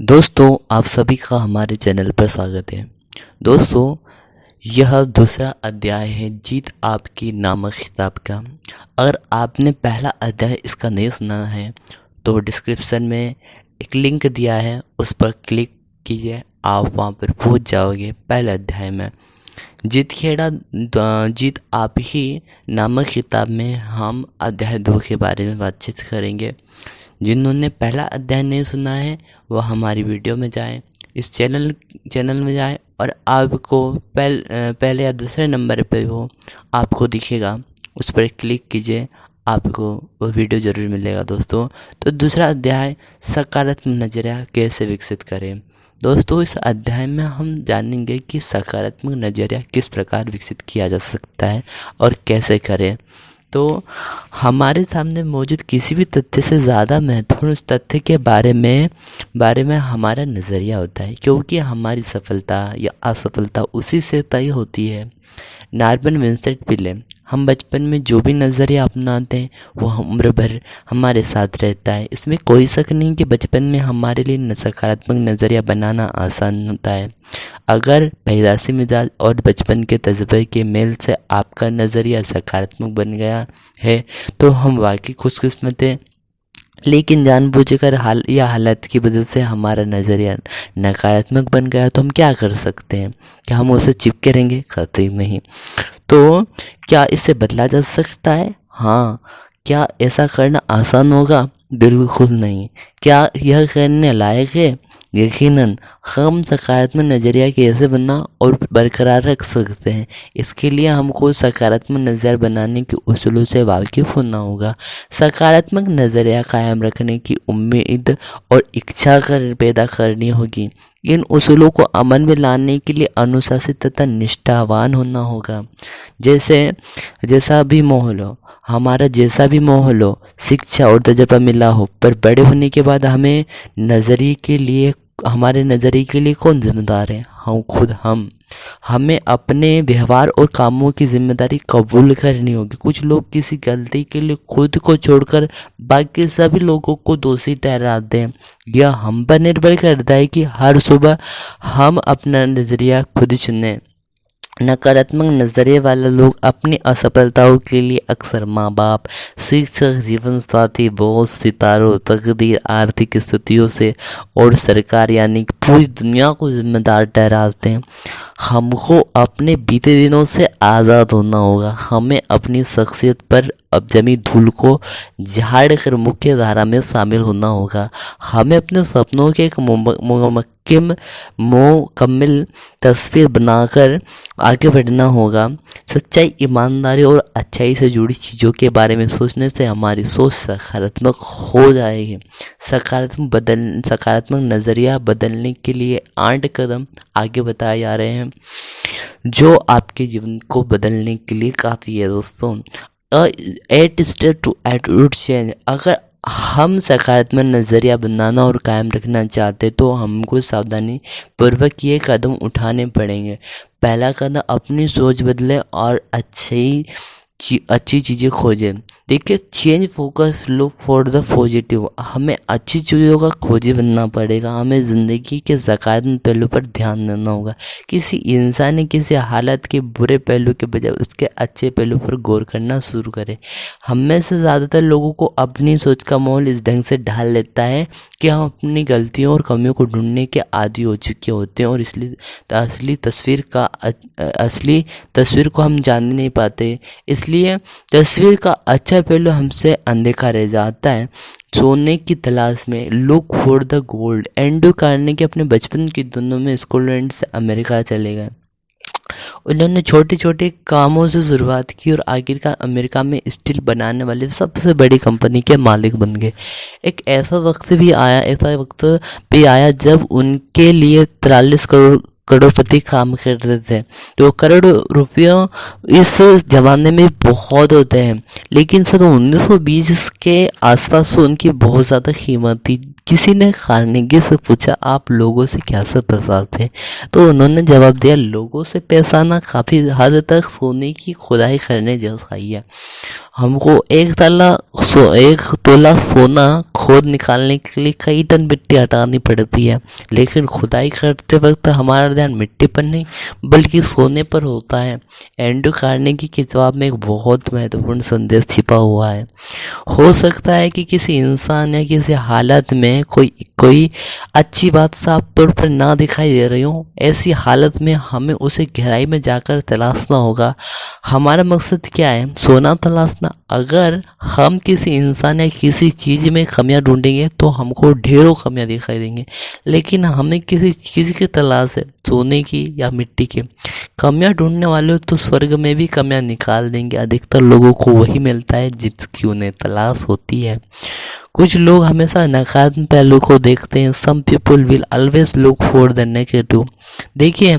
दोस्तों, आप सभी का हमारे चैनल पर स्वागत है। दोस्तों, यह दूसरा अध्याय है जीत आपकी नामक किताब का। अगर आपने पहला अध्याय इसका नहीं सुना है तो डिस्क्रिप्शन में एक लिंक दिया है, उस पर क्लिक कीजिए, आप वहां पर पहुंच जाओगे पहले अध्याय में। जीत आप ही नामक किताब में हम अध्याय 2 के बारे में बातचीत करेंगे। जिन्होंने पहला अध्याय नहीं सुना है वह हमारी वीडियो में जाएं, इस चैनल में जाएं और आपको पहले या दूसरे नंबर पे वो आपको दिखेगा, उस पर क्लिक कीजिए, आपको वो वीडियो ज़रूर मिलेगा। दोस्तों, तो दूसरा अध्याय सकारात्मक नज़रिया कैसे विकसित करें। दोस्तों, इस अध्याय में हम जानेंगे कि सकारात्मक नज़रिया किस प्रकार विकसित किया जा सकता है और कैसे करें। तो हमारे सामने मौजूद किसी भी तथ्य से ज़्यादा महत्वपूर्ण उस तथ्य के बारे में हमारा नज़रिया होता है, क्योंकि हमारी सफलता या असफलता उसी से तय होती है। नॉर्मन विंसेंट पिले, हम बचपन में जो भी नज़रिया अपनाते हैं वो उम्र भर हमारे साथ रहता है। इसमें कोई शक नहीं कि बचपन में हमारे लिए सकारात्मक नज़रिया बनाना आसान होता है। अगर पैदाइशी मिजाज और बचपन के तजुर्बे के मेल से आपका नज़रिया सकारात्मक बन गया है तो हम वाकई खुशकिस्मत हैं। लेकिन जानबूझकर हालत की वजह से हमारा नज़रिया नकारात्मक बन गया तो हम क्या कर सकते हैं? क्या हम उसे चिपके रहेंगे? कतई नहीं। तो क्या इसे बदला जा सकता है? हाँ। क्या ऐसा करना आसान होगा? बिल्कुल नहीं। क्या यह करने लायक है? यकीनन। हम सकारात्मक नज़रिया कैसे बनना और बरकरार रख सकते हैं, इसके लिए हमको सकारात्मक नज़रिया बनाने के उसूलों से वाकिफ़ होना होगा। सकारात्मक नज़रिया कायम रखने की उम्मीद और इच्छा पैदा करनी होगी। इन उसूलों को अमल में लाने के लिए अनुशासित तथा निष्ठावान होना होगा। जैसा भी माहौल हो, हमारा जैसा भी माहौल हो, शिक्षा और तजुर्बा मिला हो, पर बड़े होने के बाद हमारे नज़रिए के लिए कौन जिम्मेदार है? हम खुद। हमें अपने व्यवहार और कामों की जिम्मेदारी कबूल करनी होगी। कुछ लोग किसी गलती के लिए खुद को छोड़कर बाकी सभी लोगों को दोषी ठहराते हैं। यह हम पर निर्भर करता है कि हर सुबह हम अपना नज़रिया खुद चुनें। नकारात्मक नज़रिए वाले लोग अपनी असफलताओं के लिए अक्सर माँ बाप, शिक्षक, जीवन साथी, बॉस, सितारों, तकदीर, आर्थिक स्थितियों से और सरकार यानी कि पूरी दुनिया को जिम्मेदार ठहराते हैं। हमको अपने बीते दिनों से आज़ाद होना होगा। हमें अपनी शख्सियत पर अब जमी धूल को झाड़ कर मुख्य धारा में शामिल होना होगा। हमें अपने सपनों के एक मुकम्मल तस्वीर बनाकर आगे बढ़ना होगा। सच्चाई, ईमानदारी और अच्छाई से जुड़ी चीज़ों के बारे में सोचने से हमारी सोच सकारात्मक हो जाएगी। सकारात्मक नज़रिया बदलने के लिए 8 कदम आगे बताए जा रहे हैं जो आपके जीवन को बदलने के लिए काफ़ी है। दोस्तों, 8 स्टेप टू एटीट्यूड चेंज। अगर हम सकारात्मक नज़रिया बनाना और कायम रखना चाहते तो हमको सावधानी पूर्वक ये कदम उठाने पड़ेंगे। पहला कदम, अपनी सोच बदले और अच्छी चीज़ें खोजें। देखिए, change focus, look for the positive. हमें अच्छी चीज़ों का खोजी बनना पड़ेगा। हमें ज़िंदगी के सकारात्मक पहलू पर ध्यान देना होगा। किसी इंसान ने किसी हालत के बुरे पहलू के बजाय उसके अच्छे पहलू पर गौर करना शुरू करें। हम में से ज़्यादातर लोगों को अपनी सोच का माहौल इस ढंग से ढाल लेता है कि हम अपनी गलतियों और कमियों को ढूंढने के आदी हो चुके होते हैं और इसलिए असली तस्वीर को हम जान नहीं पाते। इसलिए तस्वीर का अच्छा पहलू हमसे अनदेखा रह जाता है। सोने की तलाश में, look for the gold. Andrew Carnegie अपने बचपन की दिनों में स्कॉटलैंड से अमेरिका चले गए। उन्होंने छोटे छोटे कामों से शुरुआत की और आखिरकार अमेरिका में स्टील बनाने वाली सबसे बड़ी कंपनी के मालिक बन गए। एक ऐसा वक्त भी आया जब उनके लिए 43 करोड़पति काम कर रहे थे। तो करोड़ रुपयों इस जमाने में बहुत होते हैं, लेकिन सन 1920 के आसपास उनकी बहुत ज़्यादा कीमत थी। किसी ने कार्नेगी से पूछा, आप लोगों से कैसे पैसाते? तो उन्होंने जवाब दिया, लोगों से पैसाना काफ़ी हद तक सोने की खुदाई करने जैसा ही है। हमको एक तोला सोना खोद निकालने के लिए कई टन मिट्टी हटानी पड़ती है, लेकिन खुदाई करते वक्त हमारा ध्यान मिट्टी पर नहीं बल्कि सोने पर होता है। एंड्रयू कार्नेगी की जवाब में एक बहुत महत्वपूर्ण संदेश छिपा हुआ है। हो सकता है कि किसी इंसान या किसी हालत में कोई अच्छी बात साफ तौर पर ना दिखाई दे रही हो। ऐसी हालत में हमें उसे गहराई में जाकर तलाशना होगा। हमारा मकसद क्या है? सोना तलाशना। अगर हम किसी इंसान या किसी चीज़ में कमियां ढूंढेंगे तो हमको ढेरों कमियां दिखाई देंगी, लेकिन हमें किसी चीज़ की तलाश है, सोने की या मिट्टी की। कमियां ढूंढने वाले तो स्वर्ग में भी कमियां निकाल देंगे। अधिकतर लोगों को वही मिलता है जिसकी उन्हें तलाश होती है। कुछ लोग हमेशा नकारात्मक पहलू को देखते हैं। Some people will always look for the negative. देखिए,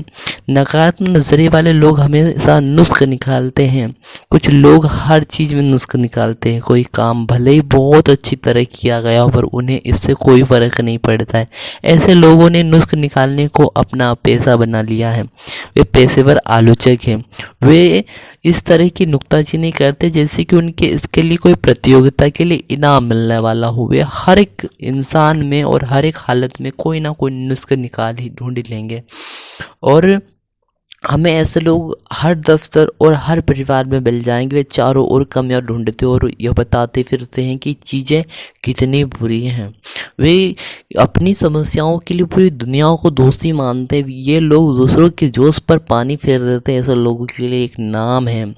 नकारात्मक नजरिए वाले लोग हमेशा नुस्ख निकालते हैं। कुछ लोग हर चीज़ में नुस्ख निकालते हैं। कोई काम भले ही बहुत अच्छी तरह किया गया हो पर उन्हें इससे कोई फर्क नहीं पड़ता है। ऐसे लोगों ने नुस्ख निकालने को अपना पेशा बना लिया है। वे पेशेवर आलोचक हैं। वे इस तरह की नुक्ताचीनी करते जैसे कि उनके इसके लिए कोई प्रतियोगिता के लिए इनाम मिलने वाला हो। वे हर एक इंसान में और हर एक हालत में कोई ना कोई नुस्खा निकाल ही ढूंढ लेंगे। और हमें ऐसे लोग हर दफ्तर और हर परिवार में मिल जाएंगे। वे चारों ओर कमियां ढूंढते और यह बताते फिरते हैं कि चीज़ें कितनी बुरी हैं। वे अपनी समस्याओं के लिए पूरी दुनिया को दोषी मानते हैं। ये लोग दूसरों के जोश पर पानी फेर देते हैं। ऐसे लोगों के लिए एक नाम है।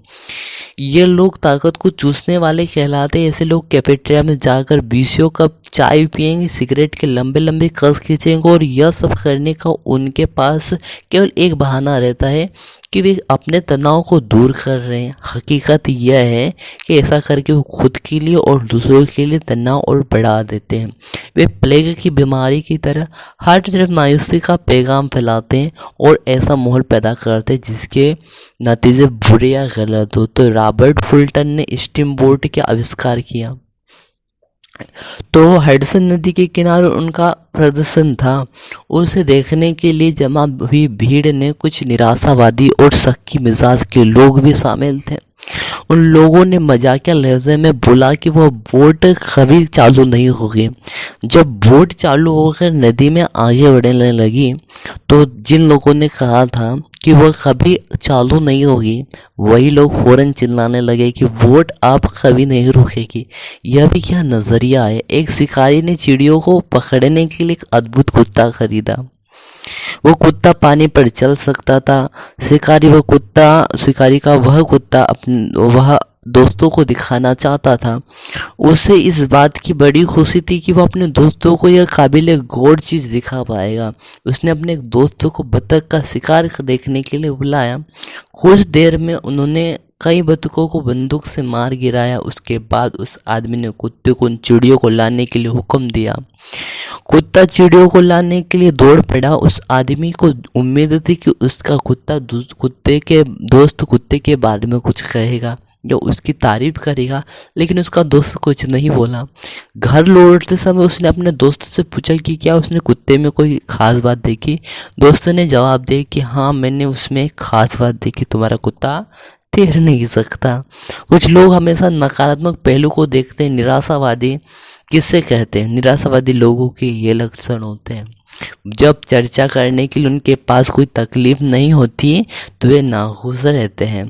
ये लोग ताकत को चूसने वाले कहलाते हैं। ऐसे लोग कैफेटेरिया में जाकर 20 कप चाय पियेंगे, सिगरेट के लंबे लंबे कस खींचेंगे और यह सब करने का उनके पास केवल एक बहाना रहता है कि वे अपने तनाव को दूर कर रहे हैं। हकीकत यह है कि ऐसा करके वो खुद के लिए और दूसरों के लिए तनाव और बढ़ा देते हैं। वे प्लेग की बीमारी की तरह हर तरफ मायूसी का पैगाम फैलाते हैं और ऐसा माहौल पैदा करते हैं जिसके नतीजे बुरे या गलत हो। तो रॉबर्ट फुल्टन ने स्टीम बोट का आविष्कार किया तो हडसन नदी के किनारे उनका प्रदर्शन था। उसे देखने के लिए जमा हुई भीड़ ने कुछ निराशावादी और शक्की मिजाज के लोग भी शामिल थे। उन लोगों ने मजाकिया लहजे में बोला कि वह बोट कभी चालू नहीं होगी। जब बोट चालू होकर नदी में आगे बढ़ने लगी तो जिन लोगों ने कहा था कि वह कभी चालू नहीं होगी, वही लोग फौरन चिल्लाने लगे कि बोट अब कभी नहीं रुकेगी। यह भी क्या नजरिया है। एक शिकारी ने चिड़ियों को पकड़ने के लिए एक अद्भुत कुत्ता खरीदा। वो कुत्ता पानी पर चल सकता था। शिकारी का वह कुत्ता वह दोस्तों को दिखाना चाहता था। उसे इस बात की बड़ी खुशी थी कि वह अपने दोस्तों को यह काबिल गौर चीज़ दिखा पाएगा। उसने अपने दोस्तों को बतख का शिकार देखने के लिए बुलाया। कुछ देर में उन्होंने कई बतखों को बंदूक से मार गिराया। उसके बाद उस आदमी ने कुत्ते को उन चिड़ियों को लाने के लिए हुक्म दिया। कुत्ता चिड़ियों को लाने के लिए दौड़ पड़ा। उस आदमी को उम्मीद थी कि उसका कुत्ते के बारे में कुछ कहेगा, जो उसकी तारीफ करेगा, लेकिन उसका दोस्त कुछ नहीं बोला। घर लौटते समय उसने अपने दोस्त से पूछा कि क्या उसने कुत्ते में कोई खास बात देखी। दोस्त ने जवाब दिया कि हाँ, मैंने उसमें एक खास बात देखी, तुम्हारा कुत्ता तैर नहीं सकता। कुछ लोग हमेशा नकारात्मक पहलू को देखते हैं। निराशावादी किससे कहते हैं? निराशावादी लोगों के ये लक्षण होते हैं। जब चर्चा करने के लिए उनके पास कोई तकलीफ नहीं होती तो वे नाखुश रहते हैं।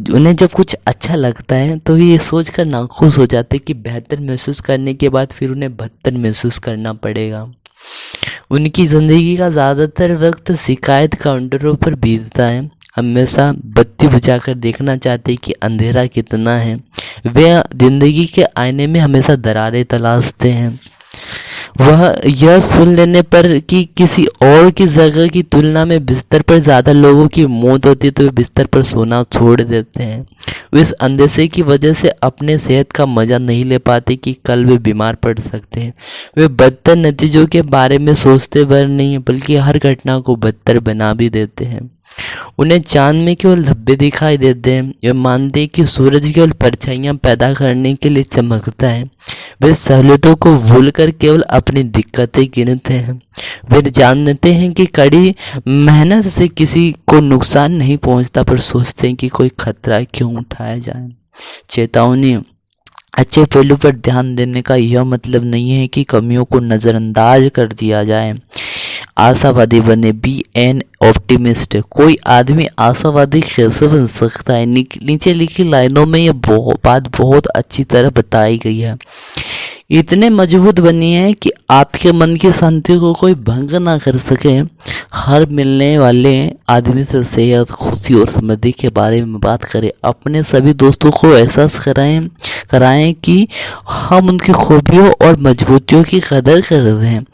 उन्हें जब कुछ अच्छा लगता है तो वे ये सोचकर नाखुश हो जाते हैं कि बेहतर महसूस करने के बाद फिर उन्हें बदतर महसूस करना पड़ेगा। उनकी ज़िंदगी का ज़्यादातर वक्त शिकायत काउंटरों पर बीतता है। हमेशा बत्ती बुझाकर देखना चाहते कि अंधेरा कितना है। वे जिंदगी के आईने में हमेशा दरारें तलाशते हैं। वह यह सुन लेने पर कि किसी और की जगह की तुलना में बिस्तर पर ज़्यादा लोगों की मौत होती तो वे बिस्तर पर सोना छोड़ देते हैं। वे इस अंदेशे की वजह से अपने सेहत का मज़ा नहीं ले पाते कि कल वे बीमार पड़ सकते हैं। वे बदतर नतीजों के बारे में सोचते भर नहीं बल्कि हर घटना को बदतर बना भी देते हैं। उन्हें चांद में केवल धब्बे दिखाई देते हैं। वे मानते हैं कि सूरज केवल परछाइयां पैदा करने के लिए चमकता है। वे सहूलियतों को भूलकर केवल अपनी दिक्कतें गिनते हैं। वे जानते हैं कि कड़ी मेहनत से किसी को नुकसान नहीं पहुंचता, पर सोचते हैं कि कोई खतरा क्यों उठाया जाए। चेतावनी, अच्छे पहलू पर ध्यान देने का यह मतलब नहीं है कि कमियों को नज़रअंदाज कर दिया जाए। आशावादी बने, बी एन ऑप्टिमिस्ट। कोई आदमी आशावादी कैसे बन सकता है? नीचे लिखी लाइनों में यह बात बहुत अच्छी तरह बताई गई है। इतने मजबूत बनिए कि आपके मन की शांति को कोई भंग ना कर सके। हर मिलने वाले आदमी से सेहत, खुशी और समृद्धि के बारे में बात करें। अपने सभी दोस्तों को एहसास कराएं कि हम उनकी खूबियों और मजबूतियों की कदर कर रहे हैं।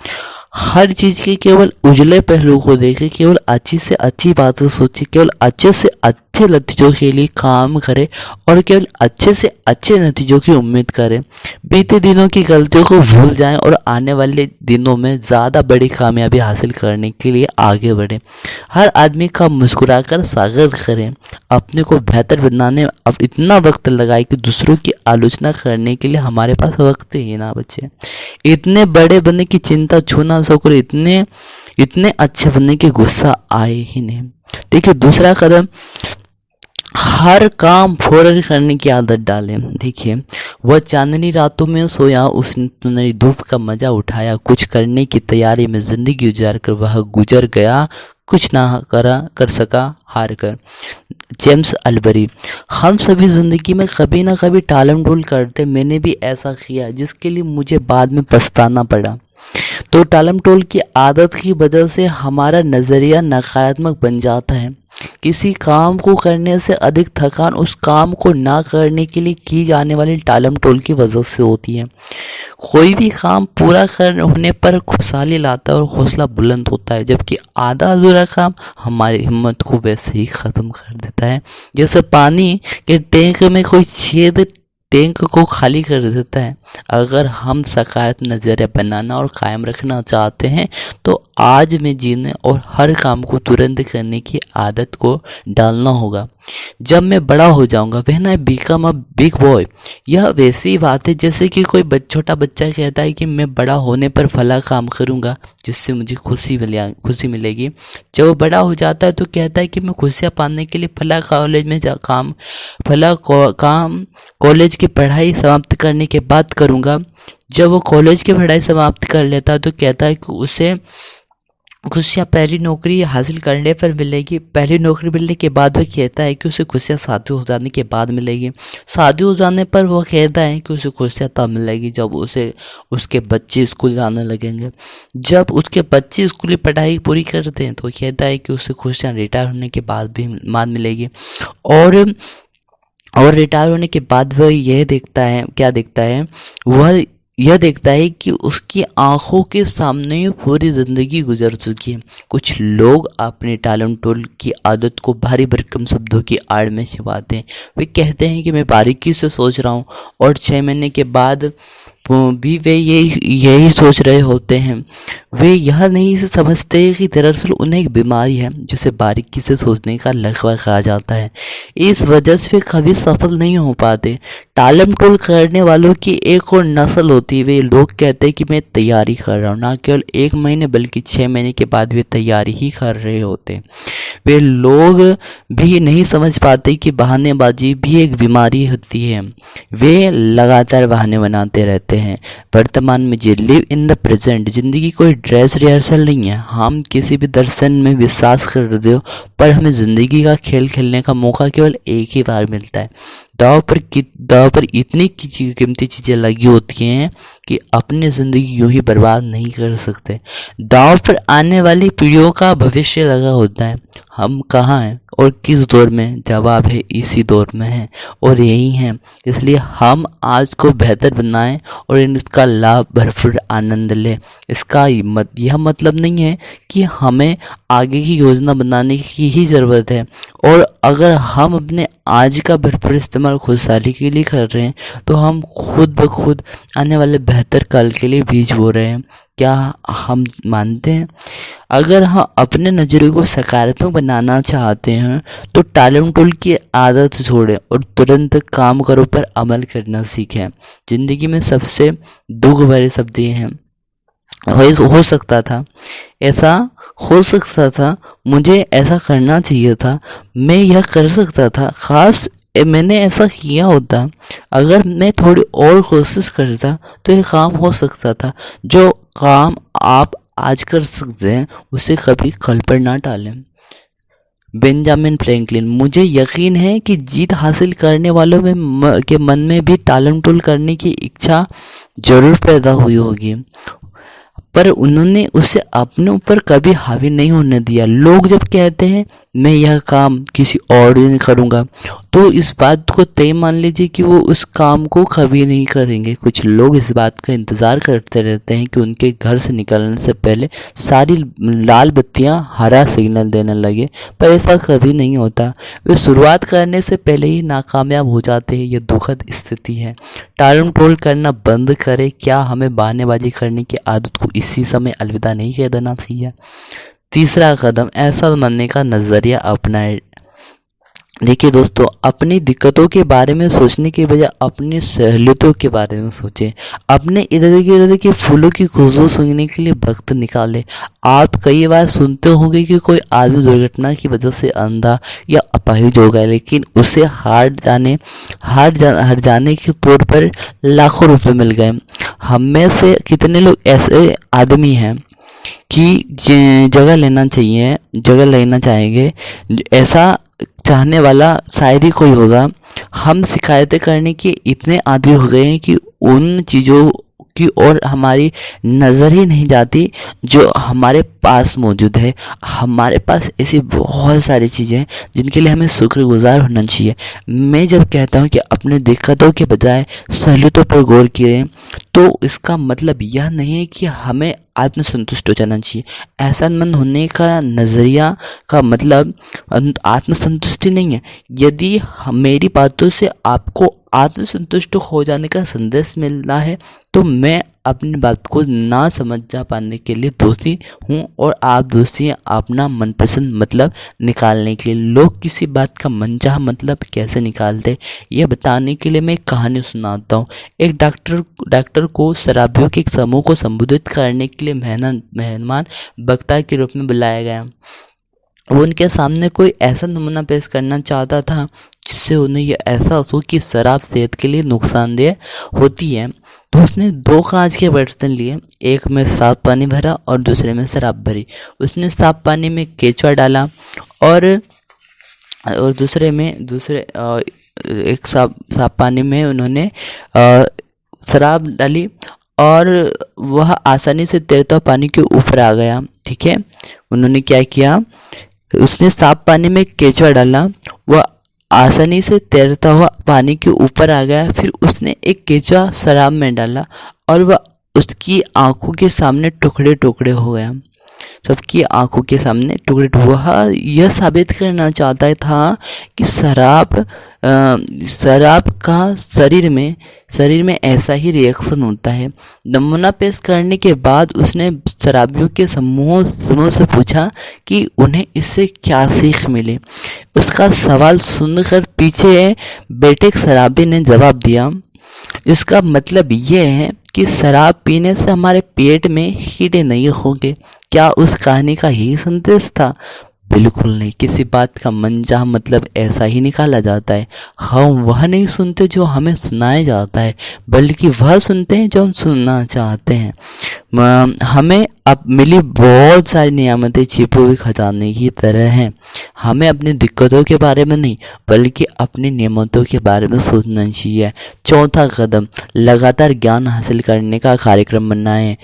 हर चीज़ के केवल उजले पहलू को देखें, केवल अच्छी से अच्छी बातें सोचें, केवल अच्छे से अच्छे नतीजों के लिए काम करें और केवल अच्छे से अच्छे नतीजों की उम्मीद करें। बीते दिनों की गलतियों को भूल जाएं और आने वाले दिनों में ज़्यादा बड़ी कामयाबी हासिल करने के लिए आगे बढ़ें। हर आदमी का मुस्कुराकर स्वागत करें। अपने को बेहतर बनाने में अब इतना वक्त लगाए कि दूसरों की आलोचना करने के लिए हमारे पास वक्त ही ना बचे। इतने बड़े बनने की चिंता छूना सको, इतने अच्छे बनने की गुस्सा आए ही नहीं। देखिए, दूसरा कदम, हर काम फौरन करने की आदत डालें। देखिए, वह चांदनी रातों में सोया, उसने सुनहरी धूप का मजा उठाया, कुछ करने की तैयारी में जिंदगी गुजार कर वह गुजर गया, कुछ ना कर सका हार कर। James Albery. हम सभी जिंदगी में कभी ना कभी टालम टोल करते। मैंने भी ऐसा किया जिसके लिए मुझे बाद में पछताना पड़ा। तो टालम टोल की आदत की वजह से हमारा नज़रिया नकारात्मक बन जाता है। किसी काम को करने से अधिक थकान उस काम को ना करने के लिए की जाने वाली टालम टोल की वजह से होती है। कोई भी काम पूरा होने पर खुशहाली लाता है और हौसला बुलंद होता है, जबकि आधा अधूरा काम हमारी हिम्मत को वैसे ही ख़त्म कर देता है। जैसे पानी के टैंक में कोई छेद टैंक को खाली कर देता है। अगर हम सकारात्मक नज़रिया बनाना और कायम रखना चाहते हैं तो आज में जीने और हर काम को तुरंत करने की आदत को डालना होगा। जब मैं बड़ा हो जाऊंगा, when I become a big boy, यह वैसी बात है जैसे कि कोई छोटा बच्चा कहता है कि मैं बड़ा होने पर फला काम करूंगा जिससे मुझे खुशी मिलेगी। जब वो बड़ा हो जाता है तो कहता है कि मैं खुशियाँ पाने के लिए फला कॉलेज में काम कॉलेज की पढ़ाई समाप्त करने के बाद करूंगा। जब वो कॉलेज की पढ़ाई समाप्त कर लेता है तो कहता है कि उसे खुशियाँ पहली नौकरी हासिल करने पर मिलेगी। पहली नौकरी मिलने के बाद वह कहता है कि उसे खुशियाँ शादी हो जाने के बाद मिलेगी। शादी हो जाने पर वह कहता है कि उसे खुशियाँ तब मिलेगी जब उसके बच्चे स्कूल जाने लगेंगे। जब उसके बच्चे स्कूल की पढ़ाई पूरी करते हैं तो कहता है कि उसे खुशियाँ रिटायर होने के बाद मिलेगी। और रिटायर होने के बाद वह यह देखता है कि उसकी आंखों के सामने ही पूरी ज़िंदगी गुजर चुकी है। कुछ लोग अपने टालम टोल की आदत को भारी भरकम शब्दों की आड़ में छिपाते हैं। वे कहते हैं कि मैं बारीकी से सोच रहा हूँ और 6 महीने के बाद भी वे यही सोच रहे होते हैं। वे यह नहीं समझते कि दरअसल उन्हें एक बीमारी है जिसे बारीकी से सोचने का लकवा कहा जाता है। इस वजह से वे कभी सफल नहीं हो पाते। टालम टोल करने वालों की एक और नस्ल होती है। वे लोग कहते हैं कि मैं तैयारी कर रहा हूँ, ना केवल 1 महीने बल्कि 6 महीने के बाद वे तैयारी ही कर रहे होते हैं। वे लोग भी नहीं समझ पाते कि बहानेबाजी भी एक बीमारी होती है। वे लगातार बहाने बनाते रहते हैं। वर्तमान में जी, लिव इन द प्रेजेंट। जिंदगी कोई ड्रेस रिहर्सल नहीं है। हम किसी भी दर्शन में विश्वास करते हो, पर हमें जिंदगी का खेल खेलने का मौका केवल एक ही बार मिलता है। दाव पर इतनी कीमती चीज़ें लगी होती हैं कि अपनी ज़िंदगी यूं ही बर्बाद नहीं कर सकते। दाव पर आने वाली पीढ़ियों का भविष्य लगा होता है। हम कहाँ हैं और किस दौर में? जवाब है इसी दौर में है और यही है। इसलिए हम आज को बेहतर बनाएं और इसका लाभ भरपूर आनंद लें। इसका यह मतलब नहीं है कि हमें आगे की योजना बनाने की ही ज़रूरत है, और अगर हम अपने आज का भरपूर इस्तेमाल हमारे खुशहाली के लिए कर रहे हैं, तो हम खुद ब खुद आने वाले बेहतर कल के लिए बीज बो रहे हैं। क्या हम मानते हैं? अगर हम अपने नज़रिए को सकारात्मक बनाना चाहते हैं तो टालम टोल की आदत छोड़ें और तुरंत काम करो पर अमल करना सीखें। ज़िंदगी में सबसे दुख भरे शब्द ये हैं, हो सकता था, ऐसा हो सकता था, मुझे ऐसा करना चाहिए था, मैं यह कर सकता था, खास मैंने ऐसा किया होता, अगर मैं थोड़ी और कोशिश करता तो ये काम हो सकता था। जो काम आप आज कर सकते हैं उसे कभी कल पर ना टालें। Benjamin Franklin. मुझे यकीन है कि जीत हासिल करने वालों में के मन में भी टालम टोल करने की इच्छा जरूर पैदा हुई होगी, पर उन्होंने उसे अपने ऊपर कभी हावी नहीं होने दिया। लोग जब कहते हैं मैं यह काम किसी और दिन करूँगा, तो इस बात को तय मान लीजिए कि वो उस काम को कभी नहीं करेंगे। कुछ लोग इस बात का इंतज़ार करते रहते हैं कि उनके घर से निकलने से पहले सारी लाल बत्तियां हरा सिग्नल देने लगे, पर ऐसा कभी नहीं होता। वे शुरुआत करने से पहले ही नाकामयाब हो जाते हैं। यह दुखद स्थिति है। टालम टोल करना बंद करें। क्या हमें बहानेबाजी करने की आदत को इसी समय अलविदा नहीं कह देना चाहिए? तीसरा कदम, ऐसा मानने का नज़रिया अपनाएं। देखिए दोस्तों, अपनी दिक्कतों के बारे में सोचने के बजाय अपनी सहूलियतों के बारे में सोचें। अपने इर्द गिर्द के फूलों की खुशबू सूंघने के लिए वक्त निकालें। आप कई बार सुनते होंगे कि कोई आदमी दुर्घटना की वजह से अंधा या अपाहिज हो गया, लेकिन उसे हार जाने के तौर पर लाखों रुपए मिल गए। हम में से कितने लोग ऐसे आदमी हैं कि जगह लेना चाहेंगे? ऐसा चाहने वाला शायद ही कोई होगा। हम शिकायतें करने के इतने आदी हो गए हैं कि उन चीज़ों की ओर हमारी नज़र ही नहीं जाती जो हमारे पास मौजूद है। हमारे पास ऐसी बहुत सारी चीज़ें हैं जिनके लिए हमें शुक्रगुजार होना चाहिए। मैं जब कहता हूँ कि अपने दिक्कतों के बजाय सहूलियतों पर गौर करें, तो इसका मतलब यह नहीं है कि हमें आत्मसंतुष्ट हो जाना चाहिए। एहसानमंद होने का नज़रिया का मतलब आत्मसंतुष्टि नहीं है। यदि मेरी बातों से आपको आत्मसंतुष्ट हो जाने का संदेश मिलना है, तो मैं अपनी बात को ना समझ जा पाने के लिए दोषी हूँ और आप दोषी हैं अपना मनपसंद मतलब निकालने के लिए। लोग किसी बात का मनचाहा मतलब कैसे निकालते, ये बताने के लिए मैं एक कहानी सुनाता हूँ। एक डॉक्टर को शराबियों के एक समूह को संबोधित करने के लिए मेहमान वक्ता के रूप में बुलाया गया। वो उनके सामने कोई ऐसा नमूना पेश करना चाहता था जिससे उन्हें यह एहसास हो कि शराब सेहत के लिए नुकसानदेह होती है। तो उसने 2 कांच के बर्तन लिए, एक में साफ पानी भरा और दूसरे में शराब भरी। उसने साफ पानी में केचुआ डाला और एक साफ पानी में उन्होंने शराब डाली और वह आसानी से तैरता पानी के ऊपर आ गया। ठीक है, उन्होंने क्या किया, उसने साफ पानी में केचुआ डाला, वह आसानी से तैरता हुआ पानी के ऊपर आ गया। फिर उसने एक केचुआ शराब में डाला और वह उसकी आंखों के सामने टुकड़े टुकड़े हो गया। सबकी आंखों के सामने टुकड़े वह यह साबित करना चाहता था कि शराब का शरीर में ऐसा ही रिएक्शन होता है। नमूना पेश करने के बाद उसने शराबियों के समूह से पूछा कि उन्हें इससे क्या सीख मिली। उसका सवाल सुनकर पीछे बैठे एक शराबी ने जवाब दिया, इसका मतलब यह है कि शराब पीने से हमारे पेट में कीड़े नहीं होंगे। क्या उस कहानी का यही संदेश था? बिल्कुल नहीं। किसी बात का मनचाहा मतलब ऐसा ही निकाला जाता है। हम वह नहीं सुनते जो हमें सुनाया जाता है, बल्कि वह सुनते हैं जो हम सुनना चाहते हैं। हमें अब मिली बहुत सारी नियामतें छिपे हुए खजाने की तरह हैं। हमें अपनी दिक्कतों के बारे में नहीं बल्कि अपनी नियामतों के बारे में सोचना चाहिए। चौथा कदम, लगातार ज्ञान हासिल करने का कार्यक्रम बनाएं।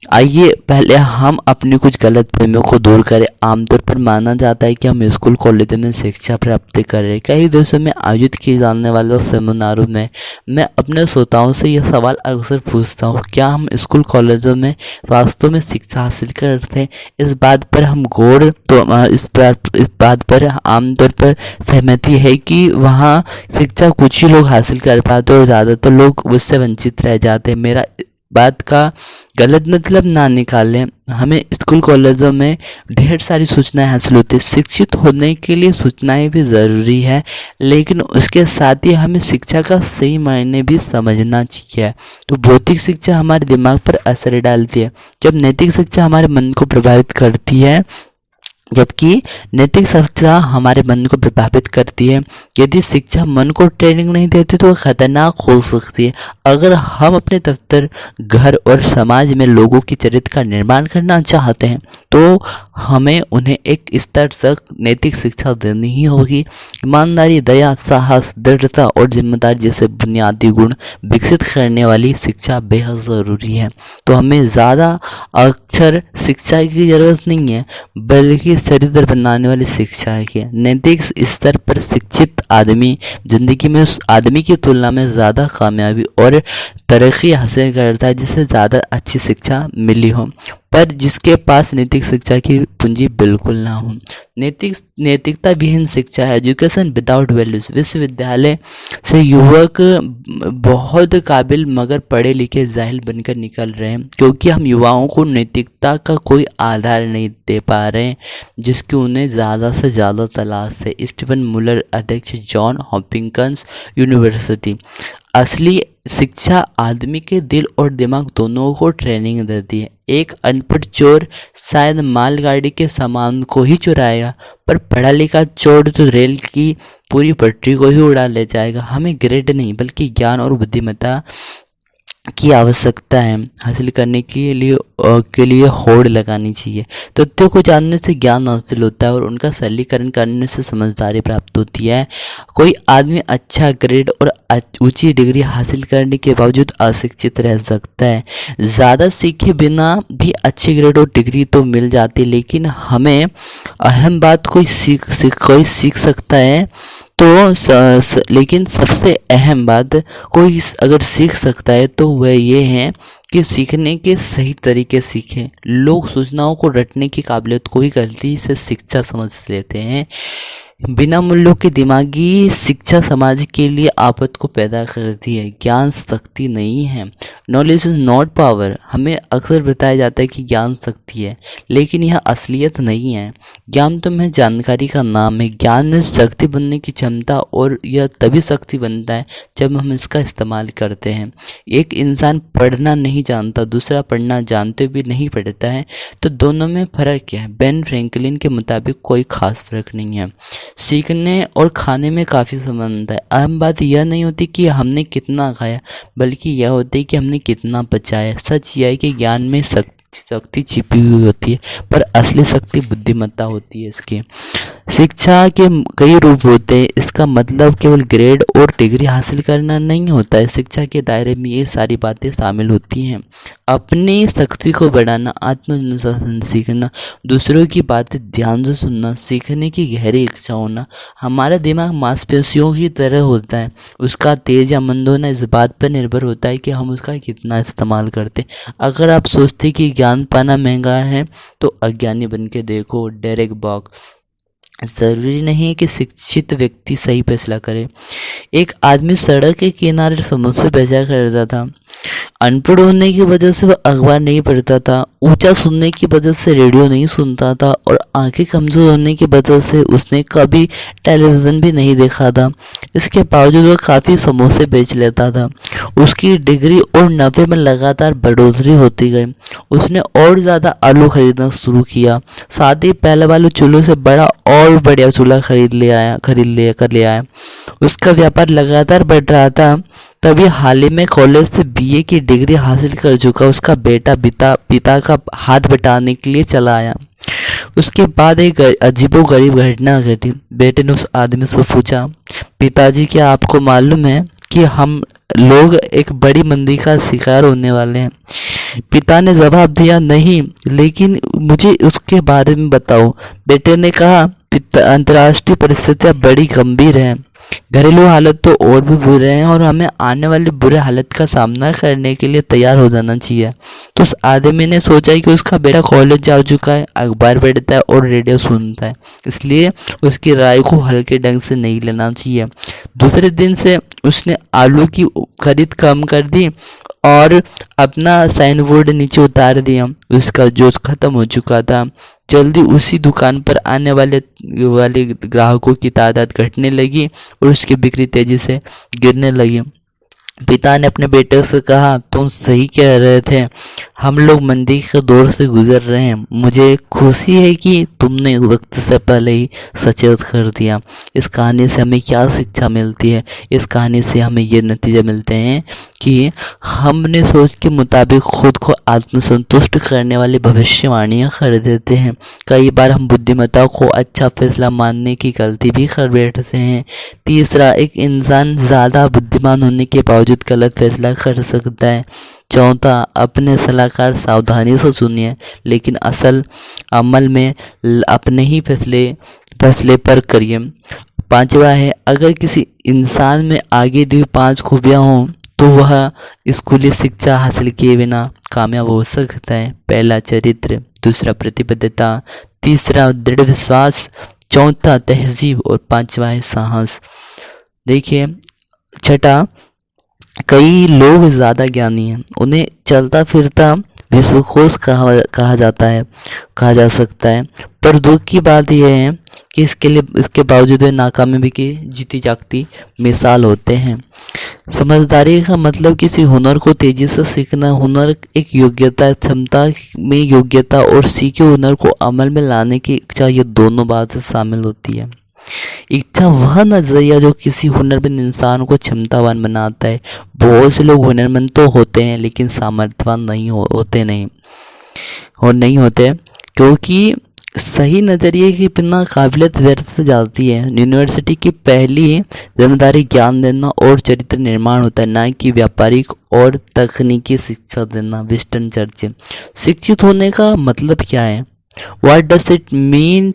आइए पहले हम अपनी कुछ गलतफहमियों को दूर करें। आमतौर पर माना जाता है कि हम स्कूल कॉलेजों में शिक्षा प्राप्त कर रहे हैं। कई देशों में आयोजित किए जाने वाले सेमिनारों में मैं अपने श्रोताओं से यह सवाल अक्सर पूछता हूँ, क्या हम स्कूल कॉलेजों में वास्तव में शिक्षा हासिल करते हैं? इस बात पर हम गौर तो इस बात पर आमतौर पर सहमति है कि वहाँ शिक्षा कुछ ही लोग हासिल कर पाते हैं और ज़्यादातर लोग उससे वंचित रह जाते हैं। मेरा बात का गलत मतलब ना निकालें। हमें स्कूल कॉलेजों में ढेर सारी सूचनाएं हासिल होती है। शिक्षित होने के लिए सूचनाएं भी ज़रूरी है, लेकिन उसके साथ ही हमें शिक्षा का सही मायने भी समझना चाहिए। तो भौतिक शिक्षा हमारे दिमाग पर असर डालती है, जब नैतिक शिक्षा हमारे मन को प्रभावित करती है, जबकि नैतिक शिक्षा हमारे मन को प्रभावित करती है। यदि शिक्षा मन को ट्रेनिंग नहीं देती तो वह खतरनाक हो सकती है। अगर हम अपने दफ्तर, घर और समाज में लोगों की चरित्र का निर्माण करना चाहते हैं तो हमें उन्हें एक स्तर तक नैतिक शिक्षा देनी ही होगी। ईमानदारी, दया, साहस, दृढ़ता और जिम्मेदारी जैसे बुनियादी गुण विकसित करने वाली शिक्षा बेहद ज़रूरी है। तो हमें ज़्यादा अक्षर शिक्षा की ज़रूरत नहीं है, बल्कि चरित्र बनाने वाली शिक्षा है। नैतिक स्तर पर शिक्षित आदमी जिंदगी में उस आदमी की तुलना में ज़्यादा कामयाबी और तरक्की हासिल करता है जिसे ज़्यादा अच्छी शिक्षा मिली हो, पर जिसके पास नैतिक शिक्षा की पूंजी बिल्कुल ना हो। नैतिकता विहीन शिक्षा है एजुकेशन विदाउट वैल्यूज। विश्वविद्यालय से युवक बहुत काबिल मगर पढ़े लिखे जाहिल बनकर निकल रहे हैं, क्योंकि हम युवाओं को नैतिकता का कोई आधार नहीं दे पा रहे हैं जिसकी उन्हें ज़्यादा से ज़्यादा तलाश है। स्टीवन मुलर, अध्यक्ष जॉन हॉपकिंस यूनिवर्सिटी। असली शिक्षा आदमी के दिल और दिमाग दोनों को ट्रेनिंग देती है। एक अनपढ़ चोर शायद मालगाड़ी के सामान को ही चुराएगा, पर पढ़ा लिखा चोर तो रेल की पूरी पटरी को ही उड़ा ले जाएगा। हमें ग्रेड नहीं बल्कि ज्ञान और बुद्धिमत्ता की आवश्यकता है। हासिल करने के लिए होड़ लगानी चाहिए। तथ्यों को जानने से ज्ञान हासिल होता है और उनका सरलीकरण करने से समझदारी प्राप्त होती है। कोई आदमी अच्छा ग्रेड और ऊंची डिग्री हासिल करने के बावजूद अशिक्षित रह सकता है। ज़्यादा सीखे बिना भी अच्छी ग्रेड और डिग्री तो मिल जाती है, लेकिन हमें अहम बात कोई सीख सकता है लेकिन सबसे अहम बात कोई अगर सीख सकता है तो वह ये है कि सीखने के सही तरीके सीखें। लोग सूचनाओं को रटने की काबिलियत को ही गलती से शिक्षा समझ लेते हैं। बिना मूल्यों की दिमागी शिक्षा समाज के लिए आफत को पैदा करती है। ज्ञान शक्ति नहीं है। Knowledge is not power. हमें अक्सर बताया जाता है कि ज्ञान शक्ति है, लेकिन यह असलियत नहीं है। ज्ञान तो महज जानकारी का नाम है। ज्ञान में शक्ति बनने की क्षमता, और यह तभी शक्ति बनता है जब हम इसका इस्तेमाल करते हैं। एक इंसान पढ़ना नहीं जानता, दूसरा पढ़ना जानते भी नहीं पढ़ता है, तो दोनों में फ़र्क क्या है? बेन फ्रैंकलिन के मुताबिक कोई खास फ़र्क नहीं है। सीखने और खाने में काफ़ी संबंध है। अहम बात यह नहीं होती कि हमने कितना खाया, बल्कि यह होती है कि हमने कितना बचाया। सच यह है कि ज्ञान में शक्ति छिपी हुई होती है, पर असली शक्ति बुद्धिमत्ता होती है। इसकी शिक्षा के कई रूप होते हैं। इसका मतलब केवल ग्रेड और डिग्री हासिल करना नहीं होता है। शिक्षा के दायरे में ये सारी बातें शामिल होती हैं। अपनी शक्ति को बढ़ाना, आत्मनुशासन सीखना, दूसरों की बातें ध्यान से सुनना, सीखने की गहरी इच्छा होना। हमारा दिमाग मांसपेशियों की तरह होता है। उसका तेज या मंद होना इस बात पर निर्भर होता है कि हम उसका कितना इस्तेमाल करते। अगर आप सोचते कि ज्ञान पाना महंगा है तो अज्ञानी बन के देखो। डेरेक बॉक। ज़रूरी नहीं है कि शिक्षित व्यक्ति सही फैसला करे। एक आदमी सड़क के किनारे समोसे बेचा करता था। अनपढ़ होने की वजह से वह अखबार नहीं पढ़ता था, ऊंचा सुनने की वजह से रेडियो नहीं सुनता था, और आंखें कमज़ोर होने की वजह से उसने कभी टेलीविज़न भी नहीं देखा था। इसके बावजूद वह काफ़ी समोसे बेच लेता था। उसकी डिग्री और नफ़े में लगातार बढ़ोतरी होती गई। उसने और ज़्यादा आलू खरीदना शुरू किया, साथ ही पहले वाले चूल्हे से बड़ा और बढ़िया चूल्हा खरीद ले आया। उसका व्यापार लगातार बढ़ रहा था। तभी हाल ही में कॉलेज से बीए की डिग्री हासिल कर चुका उसका बेटा पिता का हाथ बटाने के लिए चला आया। उसके बाद एक अजीबोगरीब घटना घटी। बेटे ने उस आदमी से पूछा, पिताजी क्या आपको मालूम है कि हम लोग एक बड़ी मंदी का शिकार होने वाले हैं? पिता ने जवाब दिया, नहीं, लेकिन मुझे उसके बारे में बताओ। बेटे ने कहा, पिता, अंतर्राष्ट्रीय परिस्थितियां बड़ी गंभीर हैं, घरेलू हालत तो और भी बुरे हैं और हमें आने वाले बुरे हालत का सामना करने के लिए तैयार हो जाना चाहिए। तो उस आदमी ने सोचा कि उसका बेटा कॉलेज जा चुका है, अखबार पढ़ता है और रेडियो सुनता है, इसलिए उसकी राय को हल्के ढंग से नहीं लेना चाहिए। दूसरे दिन से उसने आलू की खरीद कम कर दी और अपना साइन बोर्ड नीचे उतार दिया। उसका जोश खत्म हो चुका था। जल्दी उसी दुकान पर आने वाले ग्राहकों की तादाद घटने लगी और उसकी बिक्री तेजी से गिरने लगी। पिता ने अपने बेटे से कहा, तुम सही कह रहे थे, हम लोग मंदी के दौर से गुजर रहे हैं। मुझे खुशी है कि तुमने वक्त से पहले ही सचेत कर दिया। इस कहानी से हमें क्या शिक्षा मिलती है? इस कहानी से हमें ये नतीजे मिलते हैं कि हमने सोच के मुताबिक खुद को आत्मसंतुष्ट करने वाली भविष्यवाणियां कर देते हैं। कई बार हम बुद्धिमत्ता को अच्छा फैसला मानने की गलती भी कर बैठते हैं। तीसरा, एक इंसान ज़्यादा बुद्धिमान होने के बावजूद गलत फैसला कर सकता है। चौथा, अपने सलाहकार सावधानी से सुनिए, लेकिन अमल में अपने ही फैसले पर करिए। पांचवा है, अगर किसी इंसान में आगे दी 5 खूबियां हों तो वह स्कूली शिक्षा हासिल किए बिना कामयाब हो सकता है। पहला, चरित्र। दूसरा, प्रतिबद्धता। तीसरा, दृढ़ विश्वास। चौथा, तहजीब। और पांचवा है साहस। देखिए, छठा, कई लोग ज़्यादा ज्ञानी हैं, उन्हें चलता फिरता विश्वकोश कहा जा सकता है, पर दुख की बात यह है कि इसके बावजूद वे नाकामयाबी की जीती जागती मिसाल होते हैं। समझदारी का मतलब किसी हुनर को तेजी से सीखना। हुनर एक योग्यता, क्षमता में योग्यता और सीखे हुनर को अमल में लाने की इच्छा, ये दोनों बातें शामिल होती है। इच्छा वह नजरिया जो किसी हुनरमंद इंसान को क्षमतावान बनाता है। बहुत से लोग हुनरमंद तो होते हैं लेकिन सामर्थ्यवान नहीं होते क्योंकि सही नज़रिए के बिना काबिलियत व्यर्थ जाती है। यूनिवर्सिटी की पहली जिम्मेदारी ज्ञान देना और चरित्र निर्माण होता है, ना कि व्यापारिक और तकनीकी शिक्षा देना। Winston Churchill. शिक्षित होने का मतलब क्या है? What does it mean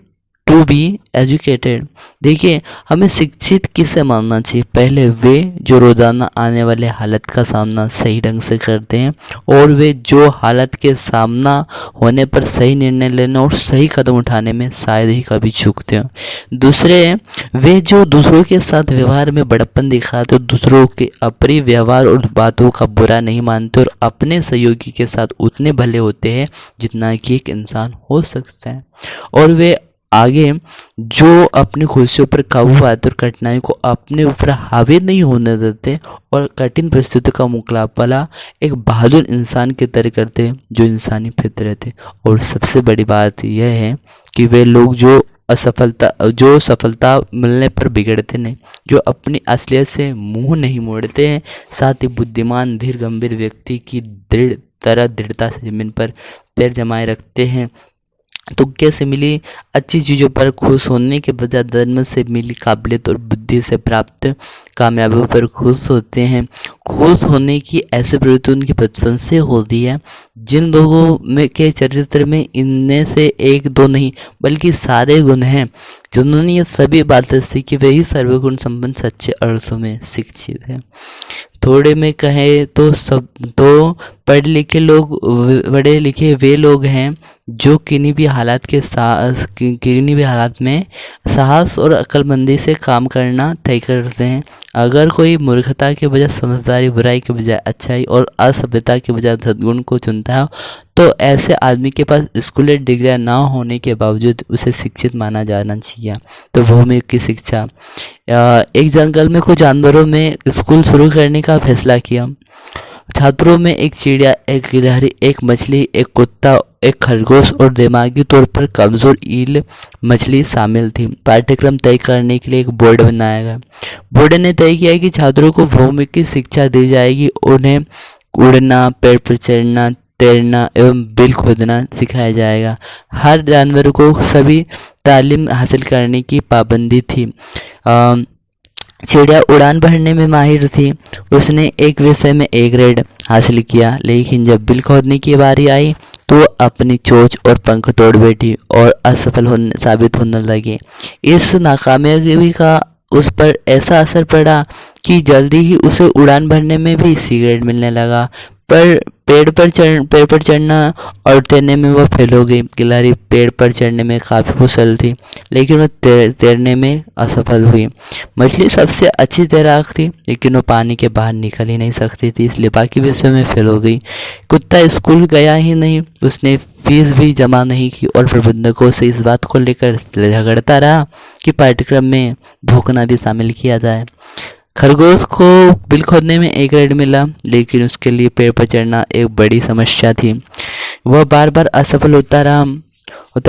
to be educated? देखिए, हमें शिक्षित किसे मानना चाहिए? पहले वे जो रोजाना आने वाले हालत का सामना सही ढंग से करते हैं और वे जो हालत के सामना होने पर सही निर्णय लेने और सही कदम उठाने में शायद ही कभी चूकते हैं। दूसरे, वे जो दूसरों के साथ व्यवहार में बड़प्पन दिखाते और दूसरों के अप्रिय व्यवहार और बातों का बुरा नहीं मानते और अपने सहयोगी के साथ उतने भले होते हैं जितना कि एक इंसान हो सकता है। और वे आगे जो अपनी खुशियों पर काबू पाते और कठिनाई को अपने ऊपर हावी नहीं होने देते और कठिन परिस्थितियों का मुकाबला एक बहादुर इंसान की तरह करते हैं जो इंसानी फितरत है। और सबसे बड़ी बात यह है कि वे लोग जो सफलता मिलने पर बिगड़ते नहीं, जो अपनी असलियत से मुंह नहीं मोड़ते हैं, साथ ही बुद्धिमान धीर गंभीर व्यक्ति की दृढ़ता से जमीन पर पैर जमाए रखते हैं। तुक्के से मिली अच्छी चीज़ों पर खुश होने के बजाय जन्म से मिली काबिलियत और बुद्धि से प्राप्त कामयाबी पर खुश होते हैं। खुश होने की ऐसी प्रवृत्ति उनके बचपन से होती है। जिन लोगों में के चरित्र में इनमें से एक दो नहीं बल्कि सारे गुण हैं, जिन्होंने ये सभी बातें सीखी, वही सर्वगुण संपन्न सच्चे अर्थों में शिक्षित है। थोड़े में कहें तो पढ़े लिखे वे लोग हैं जो किन्हीं भी हालात में साहस और अक्लमंदी से काम करना तय करते हैं। अगर कोई मूर्खता के बजाय समझदारी, बुराई के बजाय अच्छाई और असभ्यता के बजाय सद्गुण को चुनता है तो ऐसे आदमी के पास स्कूली डिग्रियां ना होने के बावजूद उसे शिक्षित माना जाना चाहिए। तो भूमि की शिक्षा। एक जंगल में कुछ जानवरों में स्कूल शुरू करने का फैसला किया। छात्रों में एक चिड़िया, एक गिलहरी, एक मछली, एक कुत्ता, एक खरगोश और दिमागी तौर पर कमजोर ईल मछली शामिल थी। पाठ्यक्रम तय करने के लिए एक बोर्ड बनाया गया। बोर्ड ने तय किया कि छात्रों को भूमि की शिक्षा दी जाएगी। उन्हें उड़ना, पेड़ पर चढ़ना, तैरना एवं बिल खोदना सिखाया जाएगा। हर जानवर को सभी तालीम हासिल करने की पाबंदी थी। चिड़िया उड़ान भरने में माहिर थी। उसने एक विषय में ए ग्रेड हासिल किया, लेकिन जब बिल खोदने की बारी आई तो वो अपनी चोंच और पंख तोड़ बैठी और असफल होने साबित होने लगी। इस नाकामयाबी का उस पर ऐसा असर पड़ा कि जल्दी ही उसे उड़ान भरने में भी सी ग्रेड मिलने लगा। पर पेड़ पर चढ़ना और तैरने में वह फेल हो गई। गिलहरी पेड़ पर चढ़ने में काफ़ी कुशल थी, लेकिन वह तैरने में असफल हुई। मछली सबसे अच्छी तैराक थी, लेकिन वो पानी के बाहर निकल ही नहीं सकती थी, इसलिए बाकी विषयों में फेल हो गई। कुत्ता स्कूल गया ही नहीं, उसने फीस भी जमा नहीं की और प्रबंधकों से इस बात को लेकर झगड़ता रहा कि पाठ्यक्रम में भूखना भी शामिल किया जाए। खरगोश को बिल खोदने में ए ग्रेड मिला, लेकिन उसके लिए पेड़ पर चढ़ना एक बड़ी समस्या थी। वह बार बार असफल होता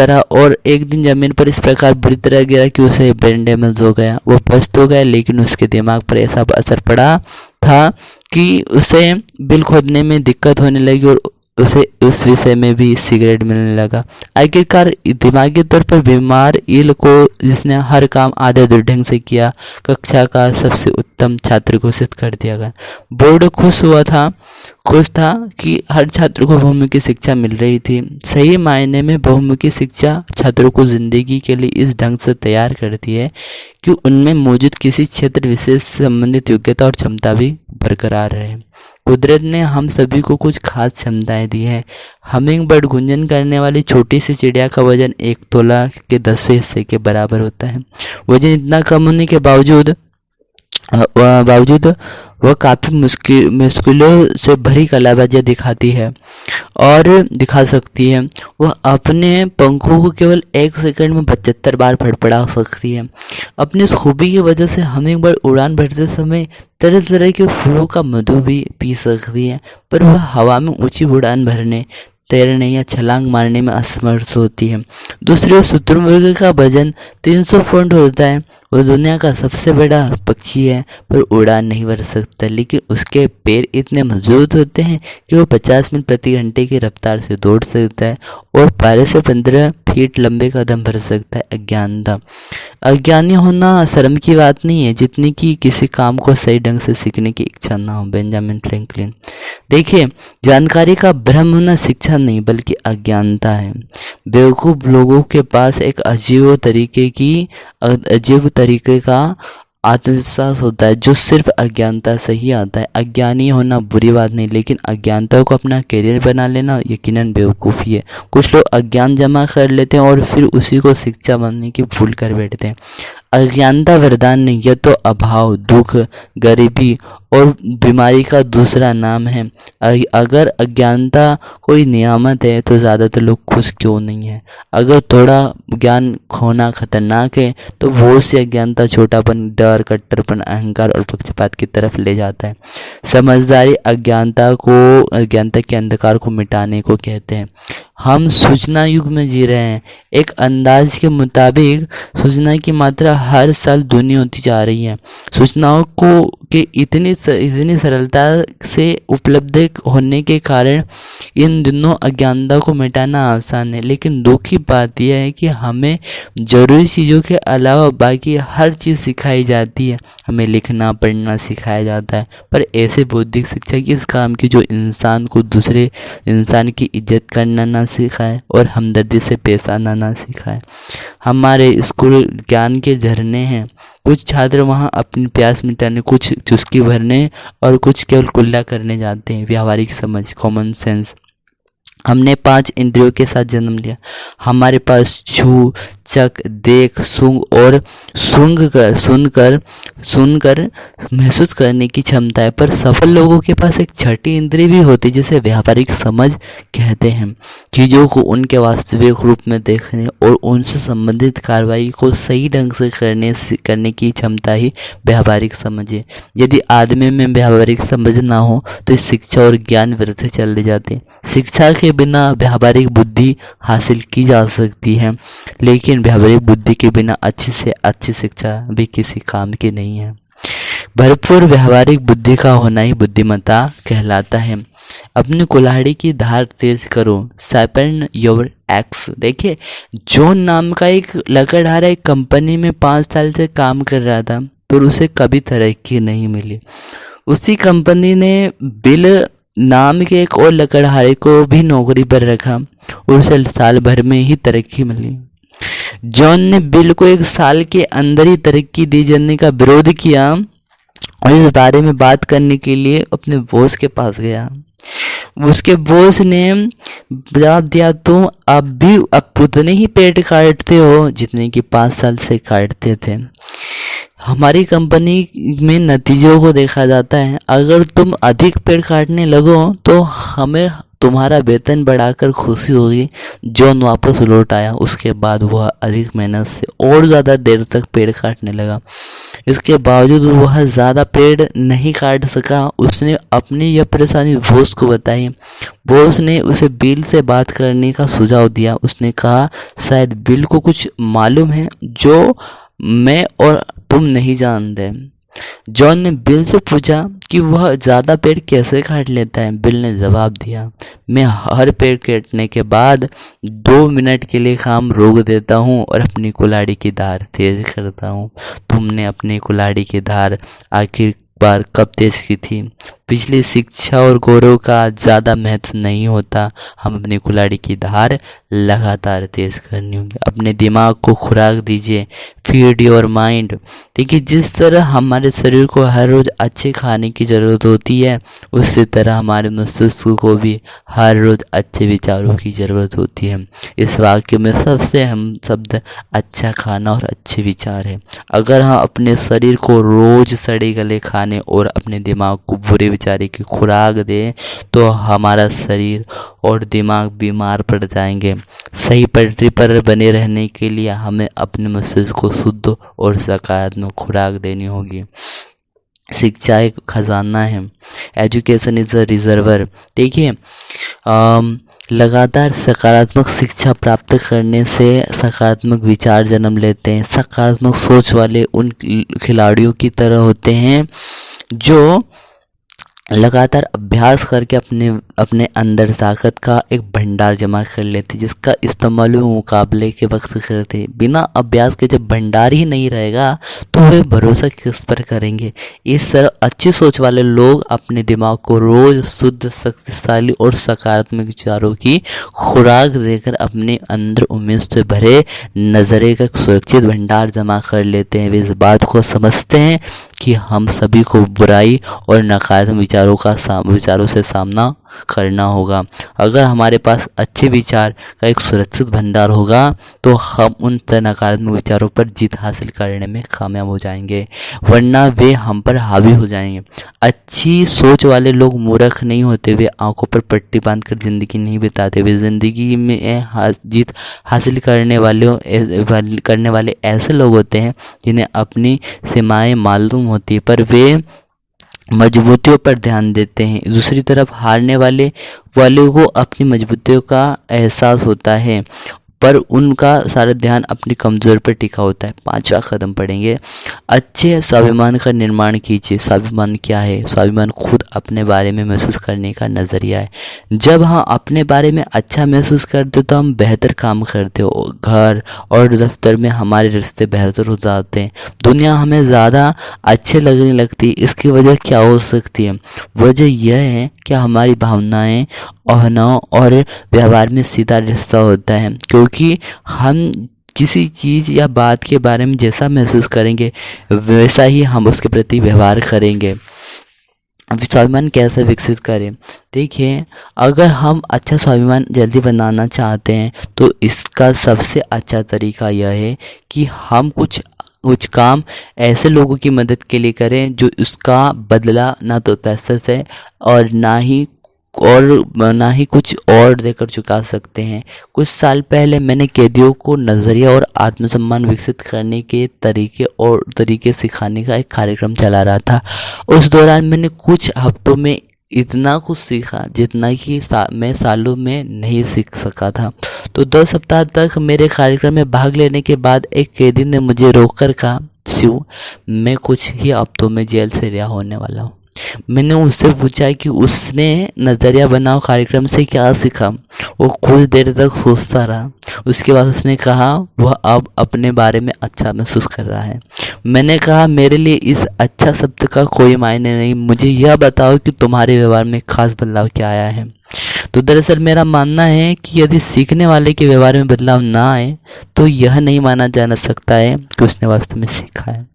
रहा और एक दिन जमीन पर इस प्रकार बुरी तरह गिरा कि उसे ब्रेन डैमेज हो गया। वो पस्त हो गया, लेकिन उसके दिमाग पर ऐसा असर पड़ा था कि उसे बिल खोदने में दिक्कत होने लगी और उसे उस विषय में भी सिगरेट मिलने लगा। आखिरकार दिमागी तौर पर बीमार ईल को, जिसने हर काम आधे अधूरे ढंग से किया, कक्षा का सबसे उत्तम छात्र घोषित कर दिया गया। बोर्ड खुश था कि हर छात्र को बहुमुखी शिक्षा मिल रही थी। सही मायने में बहुमुखी शिक्षा छात्रों को जिंदगी के लिए इस ढंग से तैयार करती है कि उनमें मौजूद किसी क्षेत्र विशेष से संबंधित योग्यता और क्षमता भी बरकरार रहे। कुदरत ने हम सभी को कुछ खास क्षमताएं दी हैं। हमिंगबर्ड गुंजन करने वाली छोटी सी चिड़िया का वजन 1 तोला के 10 हिस्से के बराबर होता है। वजन इतना कम होने के बावजूद वह काफ़ी मुश्किलों से भरी कलाबाजियाँ दिखा सकती है। वह अपने पंखों को केवल 1 सेकंड में 75 बार फड़फड़ा सकती है। अपनी इस खूबी की वजह से हमिंगबर्ड उड़ान भरते समय तरह तरह के फूलों का मधु भी पी सकती है, पर वह हवा में ऊंची उड़ान भरने, तैरने या छलांग मारने में असमर्थ होती है। दूसरी ओर शुतुरमुर्ग का वजन 300 पौंड होता है। वह दुनिया का सबसे बड़ा पक्षी है, पर उड़ान नहीं भर सकता, लेकिन उसके पैर इतने मजबूत होते हैं कि वह 50 मील प्रति घंटे की रफ्तार से दौड़ सकता है और 12 से 15 फीट लंबे कदम भर सकता है। अज्ञानी होना शर्म की बात नहीं है, जितनी कि किसी काम को सही ढंग से सीखने की इच्छा ना हो। Benjamin Franklin. देखिए, जानकारी का भ्रम होना शिक्षा नहीं बल्कि अज्ञानता है। बेवकूफ लोगों के पास एक अजीब तरीके का आत्मविश्वास होता है जो सिर्फ अज्ञानता से ही आता है। अज्ञानी होना बुरी बात नहीं, लेकिन अज्ञानता को अपना करियर बना लेना यकीनन बेवकूफ़ी है। कुछ लोग अज्ञान जमा कर लेते हैं और फिर उसी को शिक्षा मानने की भूल कर बैठते हैं। अज्ञानता वरदान नहीं, यह तो अभाव, दुख, गरीबी और बीमारी का दूसरा नाम है। अगर अज्ञानता कोई नियामत है तो ज़्यादातर लोग खुश क्यों नहीं है? अगर थोड़ा ज्ञान खोना खतरनाक है तो बहुत सी अज्ञानता छोटापन, डर, कट्टरपन, अहंकार और पक्षपात की तरफ ले जाता है। समझदारी अज्ञानता के अंधकार को मिटाने को कहते हैं। हम सूचना युग में जी रहे हैं। एक अंदाज के मुताबिक सूचना की मात्रा हर साल दूनी होती जा रही है। सूचनाओं के इतनी सरलता से उपलब्ध होने के कारण इन दिनों अज्ञानता को मिटाना आसान है, लेकिन दुख की बात यह है कि हमें ज़रूरी चीज़ों के अलावा बाकी हर चीज़ सिखाई जाती है। हमें लिखना पढ़ना सिखाया जाता है, पर ऐसे बौद्धिक शिक्षा किस काम की जो इंसान को दूसरे इंसान की इज्जत करना ना सिखाए और हमदर्दी से पेश आना ना सिखाए। हमारे स्कूल ज्ञान के झरने हैं। कुछ छात्र वहाँ अपनी प्यास मिटाने, कुछ चुस्की भरने और कुछ केवल कुल्ला करने जाते हैं। व्यवहारिक समझ, कॉमन सेंस। हमने 5 इंद्रियों के साथ जन्म लिया। हमारे पास छू, चख, देख, सूंघ और सुनकर महसूस करने की क्षमता है, पर सफल लोगों के पास एक छठी इंद्रिय भी होती है जिसे व्यावहारिक समझ कहते हैं। चीज़ों को उनके वास्तविक रूप में देखने और उनसे संबंधित कार्रवाई को सही ढंग से करने की क्षमता ही व्यावहारिक समझ है। यदि आदमी में व्यावहारिक समझ ना हो तो शिक्षा और ज्ञान व्यर्थ चले जाते हैं। शिक्षा के बिना व्यावहारिक बुद्धि हासिल की जा सकती है, लेकिन व्यावहारिक बुद्धि के बिना अच्छी से अच्छी शिक्षा भी किसी काम की नहीं है। भरपूर व्यावहारिक बुद्धि का होना ही बुद्धिमत्ता कहलाता है। अपनी कुल्हाड़ी की धार तेज करो, शार्पन योर एक्स। देखिए, जॉन नाम का एक लकड़हारा एक कंपनी में 5 साल से काम कर रहा था। पर उसे कभी तरक्की नहीं मिली। उसी कंपनी ने बिल नाम के एक और लकड़हारे को भी नौकरी पर रखा और उसे साल भर में ही तरक्की मिली। जॉन ने बिल को एक साल के अंदर ही तरक्की दी जाने का विरोध किया और इस बारे में बात करने के लिए अपने बॉस के पास गया। उसके बॉस ने जवाब दिया, तुम अब उतने ही पेड़ काटते हो जितने कि 5 साल से काटते थे। हमारी कंपनी में नतीजों को देखा जाता है। अगर तुम अधिक पेड़ काटने लगो तो हमें तुम्हारा वेतन बढ़ाकर खुशी होगी। जॉन वापस लौट आया। उसके बाद वह अधिक मेहनत से और ज़्यादा देर तक पेड़ काटने लगा। इसके बावजूद वह ज़्यादा पेड़ नहीं काट सका। उसने अपनी यह परेशानी बॉस को बताई। बॉस ने उसे बिल से बात करने का सुझाव दिया। उसने कहा, शायद बिल को कुछ मालूम है जो मैं और तुम नहीं जानते। जॉन ने बिल से पूछा कि वह ज़्यादा पेड़ कैसे काट लेता है। बिल ने जवाब दिया, मैं हर पेड़ काटने के बाद 2 मिनट के लिए काम रोक देता हूँ और अपनी कुल्हाड़ी की धार तेज करता हूँ। तुमने अपनी कुल्हाड़ी की धार आखिर बार कब तेज की थी? पिछली शिक्षा और गौरव का ज़्यादा महत्व नहीं होता। हम अपनी कुल्हाड़ी की धार लगातार तेज करनी होगी। अपने दिमाग को खुराक दीजिए, फीड योर माइंड। देखिए, जिस तरह हमारे शरीर को हर रोज़ अच्छे खाने की ज़रूरत होती है, उसी तरह हमारे मस्तिष्क को भी हर रोज़ अच्छे विचारों की ज़रूरत होती है। इस वाक्य में सबसे अहम शब्द अच्छा खाना और अच्छे विचार है। अगर हम अपने शरीर को रोज़ सड़े गले खाने और अपने दिमाग को बुरे विचार की खुराक दें तो हमारा शरीर और दिमाग बीमार पड़ जाएंगे। सही पटरी पर बने रहने के लिए हमें अपने मस्तिष्क को शुद्ध और सकारात्मक खुराक देनी होगी। शिक्षा एक खजाना है। Education is a reservoir. देखिए, लगातार सकारात्मक शिक्षा प्राप्त करने से सकारात्मक विचार जन्म लेते हैं। सकारात्मक सोच वाले उन खिलाड़ियों की तरह होते हैं जो लगातार अभ्यास करके अपने अंदर ताकत का एक भंडार जमा कर लेते, जिसका इस्तेमाल वो मुकाबले के वक्त करते। बिना अभ्यास के जब भंडार ही नहीं रहेगा तो वे भरोसा किस पर करेंगे। इस तरह अच्छी सोच वाले लोग अपने दिमाग को रोज शुद्ध, शक्तिशाली और सकारात्मक विचारों की खुराक देकर अपने अंदर उम्मीद से भरे नजरे का सुरक्षित भंडार जमा कर लेते हैं। वे इस बात को समझते हैं कि हम सभी को बुराई और नकारात्मक विचारों से सामना करना होगा। अगर हमारे पास अच्छे विचार का एक सुरक्षित भंडार होगा तो हम उन नकारात्मक विचारों पर जीत हासिल करने में कामयाब हो जाएंगे, वरना वे हम पर हावी हो जाएंगे। अच्छी सोच वाले लोग मूर्ख नहीं होते। वे आंखों पर पट्टी बांधकर जिंदगी नहीं बिताते। वे जिंदगी में जीत हासिल करने वाले ऐसे लोग होते हैं जिन्हें अपनी सीमाएं मालूम होती है, पर वे मजबूतियों पर ध्यान देते हैं। दूसरी तरफ हारने वाले को अपनी मजबूतियों का एहसास होता है, पर उनका सारा ध्यान अपनी कमजोरी पर टिका होता है। 5वां कदम पढ़ेंगे, अच्छे स्वाभिमान का निर्माण कीजिए। स्वाभिमान क्या है? स्वाभिमान खुद अपने बारे में महसूस करने का नज़रिया है। जब हम अपने बारे में अच्छा महसूस करते तो हम बेहतर काम करते हो। घर और दफ्तर में हमारे रिश्ते बेहतर हो जाते हैं। दुनिया हमें ज़्यादा अच्छे लगने लगती है। इसकी वजह क्या हो सकती है? वजह यह है कि हमारी भावनाएं और व्यवहार में सीधा रिश्ता होता है, क्योंकि हम किसी चीज़ या बात के बारे में जैसा महसूस करेंगे वैसा ही हम उसके प्रति व्यवहार करेंगे। स्वाभिमान कैसे विकसित करें? देखिए, अगर हम अच्छा स्वाभिमान जल्दी बनाना चाहते हैं तो इसका सबसे अच्छा तरीका यह है कि हम कुछ काम ऐसे लोगों की मदद के लिए करें जो उसका बदला ना तो पैसे से और ना ही कुछ और देकर चुका सकते हैं। कुछ साल पहले मैंने कैदियों को नज़रिया और आत्मसम्मान विकसित करने के तरीके सिखाने का एक कार्यक्रम चला रहा था। उस दौरान मैंने कुछ हफ्तों में इतना कुछ सीखा जितना कि मैं सालों में नहीं सीख सका था। तो 2 सप्ताह तक मेरे कार्यक्रम में भाग लेने के बाद एक कैदी ने मुझे रोककर कहा, शिव, मैं कुछ ही हफ्तों में जेल से रिहा होने वाला हूँ। मैंने उससे पूछा कि उसने नज़रिया बनाओ कार्यक्रम से क्या सीखा। वो कुछ देर तक सोचता रहा। उसके बाद उसने कहा वह अब अपने बारे में अच्छा महसूस कर रहा है। मैंने कहा मेरे लिए इस अच्छा शब्द का कोई मायने नहीं, मुझे यह बताओ कि तुम्हारे व्यवहार में खास बदलाव क्या आया है। तो दरअसल मेरा मानना है कि यदि सीखने वाले के व्यवहार में बदलाव ना आए तो यह नहीं माना जा सकता है कि उसने वास्तव में सीखा है।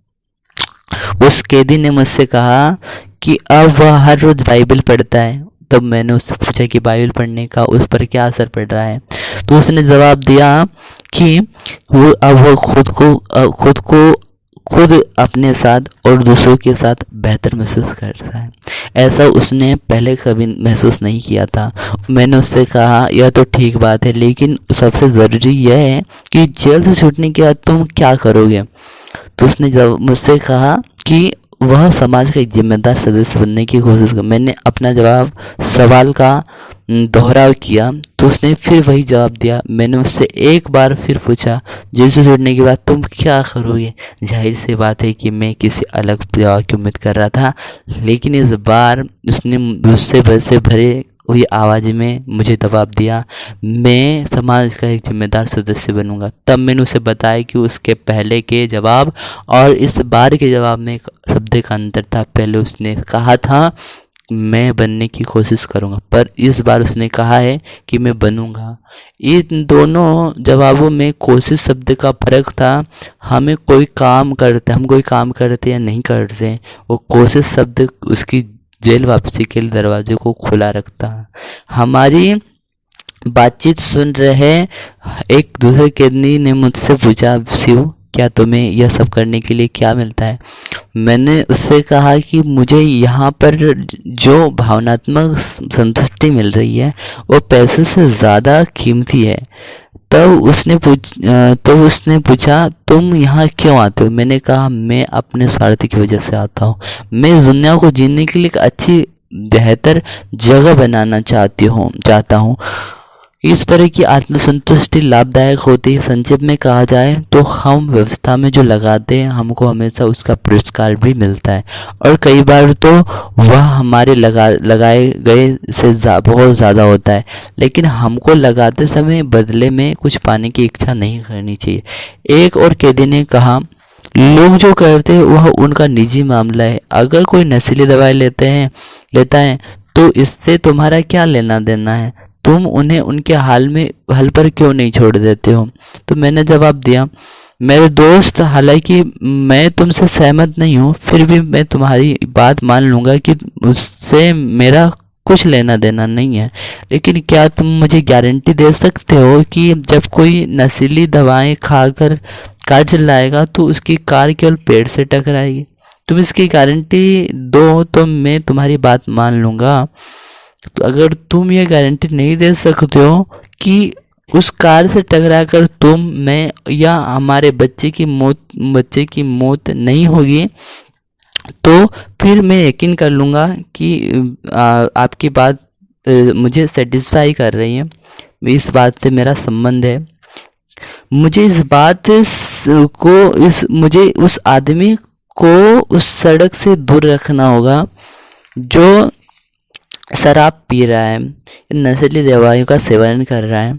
उस कैदी ने मुझसे कहा कि अब वह हर रोज बाइबल पढ़ता है। तब मैंने उससे पूछा कि बाइबल पढ़ने का उस पर क्या असर पड़ रहा है। तो उसने जवाब दिया कि वो अब वो खुद अपने साथ और दूसरों के साथ बेहतर महसूस कर रहा है। ऐसा उसने पहले कभी महसूस नहीं किया था। मैंने उससे कहा यह तो ठीक बात है, लेकिन सबसे ज़रूरी यह है कि जेल से छूटने के बाद तुम क्या करोगे। तो उसने जब मुझसे कहा कि वह समाज का एक जिम्मेदार सदस्य बनने की कोशिश कर। मैंने अपना सवाल का दोहराव किया तो उसने फिर वही जवाब दिया। मैंने उससे एक बार फिर पूछा जेल से छूटने के बाद तुम क्या करोगे। जाहिर सी बात है कि मैं किसी अलग जवाब की उम्मीद कर रहा था, लेकिन इस बार उसने मुझसे वैसे भरे हुई आवाज़ में मुझे जवाब दिया मैं समाज का एक जिम्मेदार सदस्य बनूंगा। तब मैंने उसे बताया कि उसके पहले के जवाब और इस बार के जवाब में एक शब्द का अंतर था। पहले उसने कहा था मैं बनने की कोशिश करूंगा, पर इस बार उसने कहा है कि मैं बनूंगा। इन दोनों जवाबों में कोशिश शब्द का फर्क था। हम कोई काम करते या नहीं करते, वो कोशिश शब्द उसकी जेल वापसी के लिए दरवाजे को खुला रखता। हमारी बातचीत सुन रहे एक दूसरे कैदी ने मुझसे पूछा शिव क्या तुम्हें यह सब करने के लिए क्या मिलता है। मैंने उससे कहा कि मुझे यहाँ पर जो भावनात्मक संतुष्टि मिल रही है वो पैसे से ज़्यादा कीमती है। तब उसने पूछा तुम यहाँ क्यों आते हो। मैंने कहा मैं अपने स्वार्थ की वजह से आता हूँ। मैं इस दुनिया को जीने के लिए एक अच्छी बेहतर जगह बनाना चाहता हूँ। इस तरह की आत्मसंतुष्टि लाभदायक होती है। संक्षेप में कहा जाए तो हम व्यवस्था में जो लगाते हैं हमको हमेशा उसका पुरस्कार भी मिलता है, और कई बार तो वह हमारे लगाए गए से बहुत ज़्यादा होता है, लेकिन हमको लगाते समय बदले में कुछ पाने की इच्छा नहीं करनी चाहिए। एक और कैदी ने कहा लोग जो करते हैं वह उनका निजी मामला है। अगर कोई नशीली दवाई लेता है तो इससे तुम्हारा क्या लेना देना है। तुम उन्हें उनके हाल पर क्यों नहीं छोड़ देते हो। तो मैंने जवाब दिया मेरे दोस्त, हालांकि मैं तुमसे सहमत नहीं हूँ, फिर भी मैं तुम्हारी बात मान लूँगा कि उससे मेरा कुछ लेना देना नहीं है, लेकिन क्या तुम मुझे गारंटी दे सकते हो कि जब कोई नशीली दवाएं खाकर कार चलाएगा तो उसकी कार केवल पेड़ से टकराएगी। तुम इसकी गारंटी दो तो मैं तुम्हारी बात मान लूँगा। तो अगर तुम ये गारंटी नहीं दे सकते हो कि उस कार से टकराकर मैं या हमारे बच्चे की मौत नहीं होगी, तो फिर मैं यकीन कर लूँगा कि आपकी बात मुझे सेटिस्फाई कर रही है, इस बात से मेरा संबंध है। मुझे मुझे उस आदमी को उस सड़क से दूर रखना होगा जो शराब पी रहा है, नशीली दवाइयों का सेवन कर रहा है।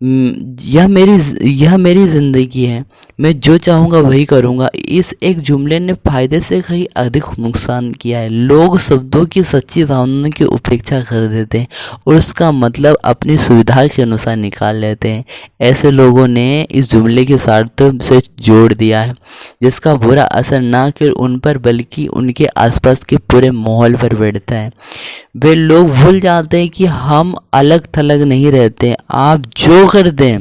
यह मेरी ज़िंदगी है, मैं जो चाहूँगा वही करूँगा। इस एक जुमले ने फायदे से कहीं अधिक नुकसान किया है। लोग शब्दों की सच्ची भावना की उपेक्षा कर देते हैं और उसका मतलब अपनी सुविधा के अनुसार निकाल लेते हैं। ऐसे लोगों ने इस जुमले के स्वार्थ से जोड़ दिया है, जिसका बुरा असर न केवल उन पर बल्कि उनके आसपास के पूरे माहौल पर पड़ता है। वे लोग भूल जाते हैं कि हम अलग थलग नहीं रहते। आप जो कर दें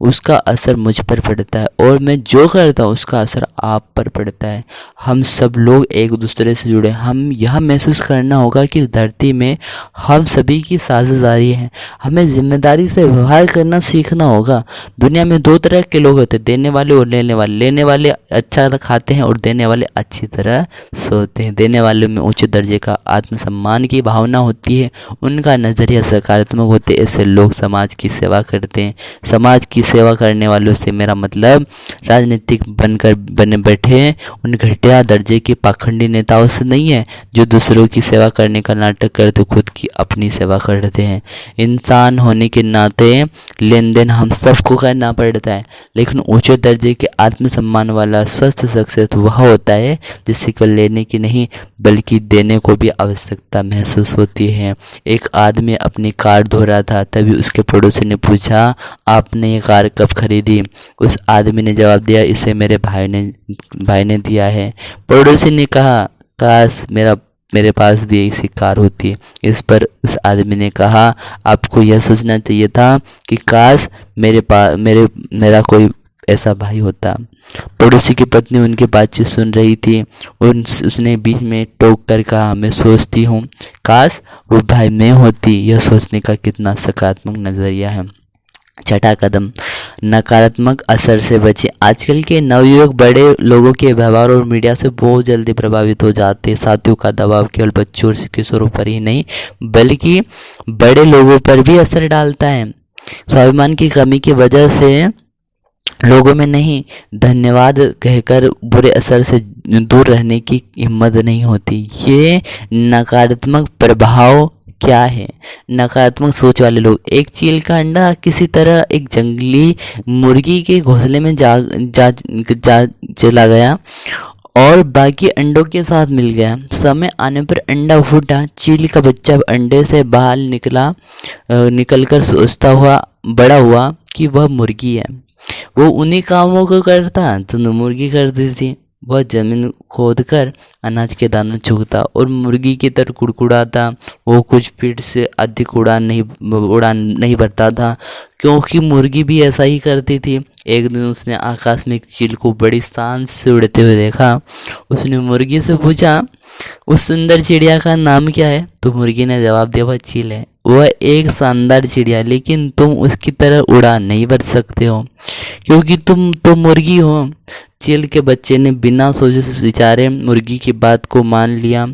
उसका असर मुझ पर पड़ता है और मैं जो करता हूँ उसका असर आप पर पड़ता है। हम सब लोग एक दूसरे से जुड़े। हम यह महसूस करना होगा कि धरती में हम सभी की साझेदारी है। हमें जिम्मेदारी से व्यवहार करना सीखना होगा। दुनिया में दो तरह के लोग होते हैं, देने वाले और लेने वाले। लेने वाले अच्छा खाते हैं और देने वाले अच्छी तरह सोते हैं। देने वाले में उच्च दर्जे का आत्मसम्मान की भावना होती है, उनका नज़रिया सकारात्मक होते हैं। ऐसे लोग समाज की सेवा करते हैं, समाज समाज की सेवा करने वालों से मेरा मतलब राजनीतिक बने बैठे उन घटिया दर्जे के पाखंडी नेताओं से नहीं है जो दूसरों की सेवा करने का नाटक करते खुद की अपनी सेवा करते हैं। इंसान होने के नाते लेन देन हम सबको करना पड़ता है, लेकिन ऊंचे दर्जे के आत्मसम्मान वाला स्वस्थ शख्सियत वह होता है जिसे को लेने की नहीं बल्कि देने को भी आवश्यकता महसूस होती है। एक आदमी अपनी कार धो रहा था, तभी उसके पड़ोसी ने पूछा, आपने ये कार कब खरीदी? उस आदमी ने जवाब दिया, इसे मेरे भाई ने दिया है। पड़ोसी ने कहा, काश मेरे पास भी ऐसी कार होती। इस पर उस आदमी ने कहा, आपको यह सोचना चाहिए था कि काश मेरा कोई ऐसा भाई होता। पड़ोसी की पत्नी उनकी बातचीत सुन रही थी। उसने बीच में टोक कर कहा, मैं सोचती हूँ काश वो भाई मैं होती। यह सोचने का कितना सकारात्मक नजरिया है। छठा कदम, नकारात्मक असर से बचें। आजकल के नवयुवक बड़े लोगों के व्यवहार और मीडिया से बहुत जल्दी प्रभावित हो जाते हैं। साथियों का दबाव केवल बच्चों और किशोरों पर ही नहीं बल्कि बड़े लोगों पर भी असर डालता है। स्वाभिमान की कमी की वजह से लोगों में नहीं धन्यवाद कहकर बुरे असर से दूर रहने की हिम्मत नहीं होती। ये नकारात्मक प्रभाव क्या है? नकारात्मक सोच वाले लोग, एक चील का अंडा किसी तरह एक जंगली मुर्गी के घोंसले में चला गया और बाकी अंडों के साथ मिल गया। समय आने पर अंडा फूटा। चील का बच्चा अंडे से बाहर निकलकर सोचता हुआ बड़ा हुआ कि वह मुर्गी है। वो उन्हीं कामों को करता जो मुर्गी करती थी। वह जमीन खोदकर अनाज के दाने चुगता और मुर्गी की तरह कुड़कुड़ाता। वो कुछ फीट से अधिक उड़ान नहीं भरता था, क्योंकि मुर्गी भी ऐसा ही करती थी। एक दिन उसने आकाश में एक चील को बड़ी शान से उड़ते हुए देखा। उसने मुर्गी से पूछा, उस सुंदर चिड़िया का नाम क्या है? तो मुर्गी ने जवाब दिया, वह चील है। वह एक शानदार चिड़िया, लेकिन तुम उसकी तरह उड़ान नहीं भर सकते हो क्योंकि तुम तो मुर्गी हो। चील के बच्चे ने बिना सोचे विचारे मुर्गी की बात को मान लिया।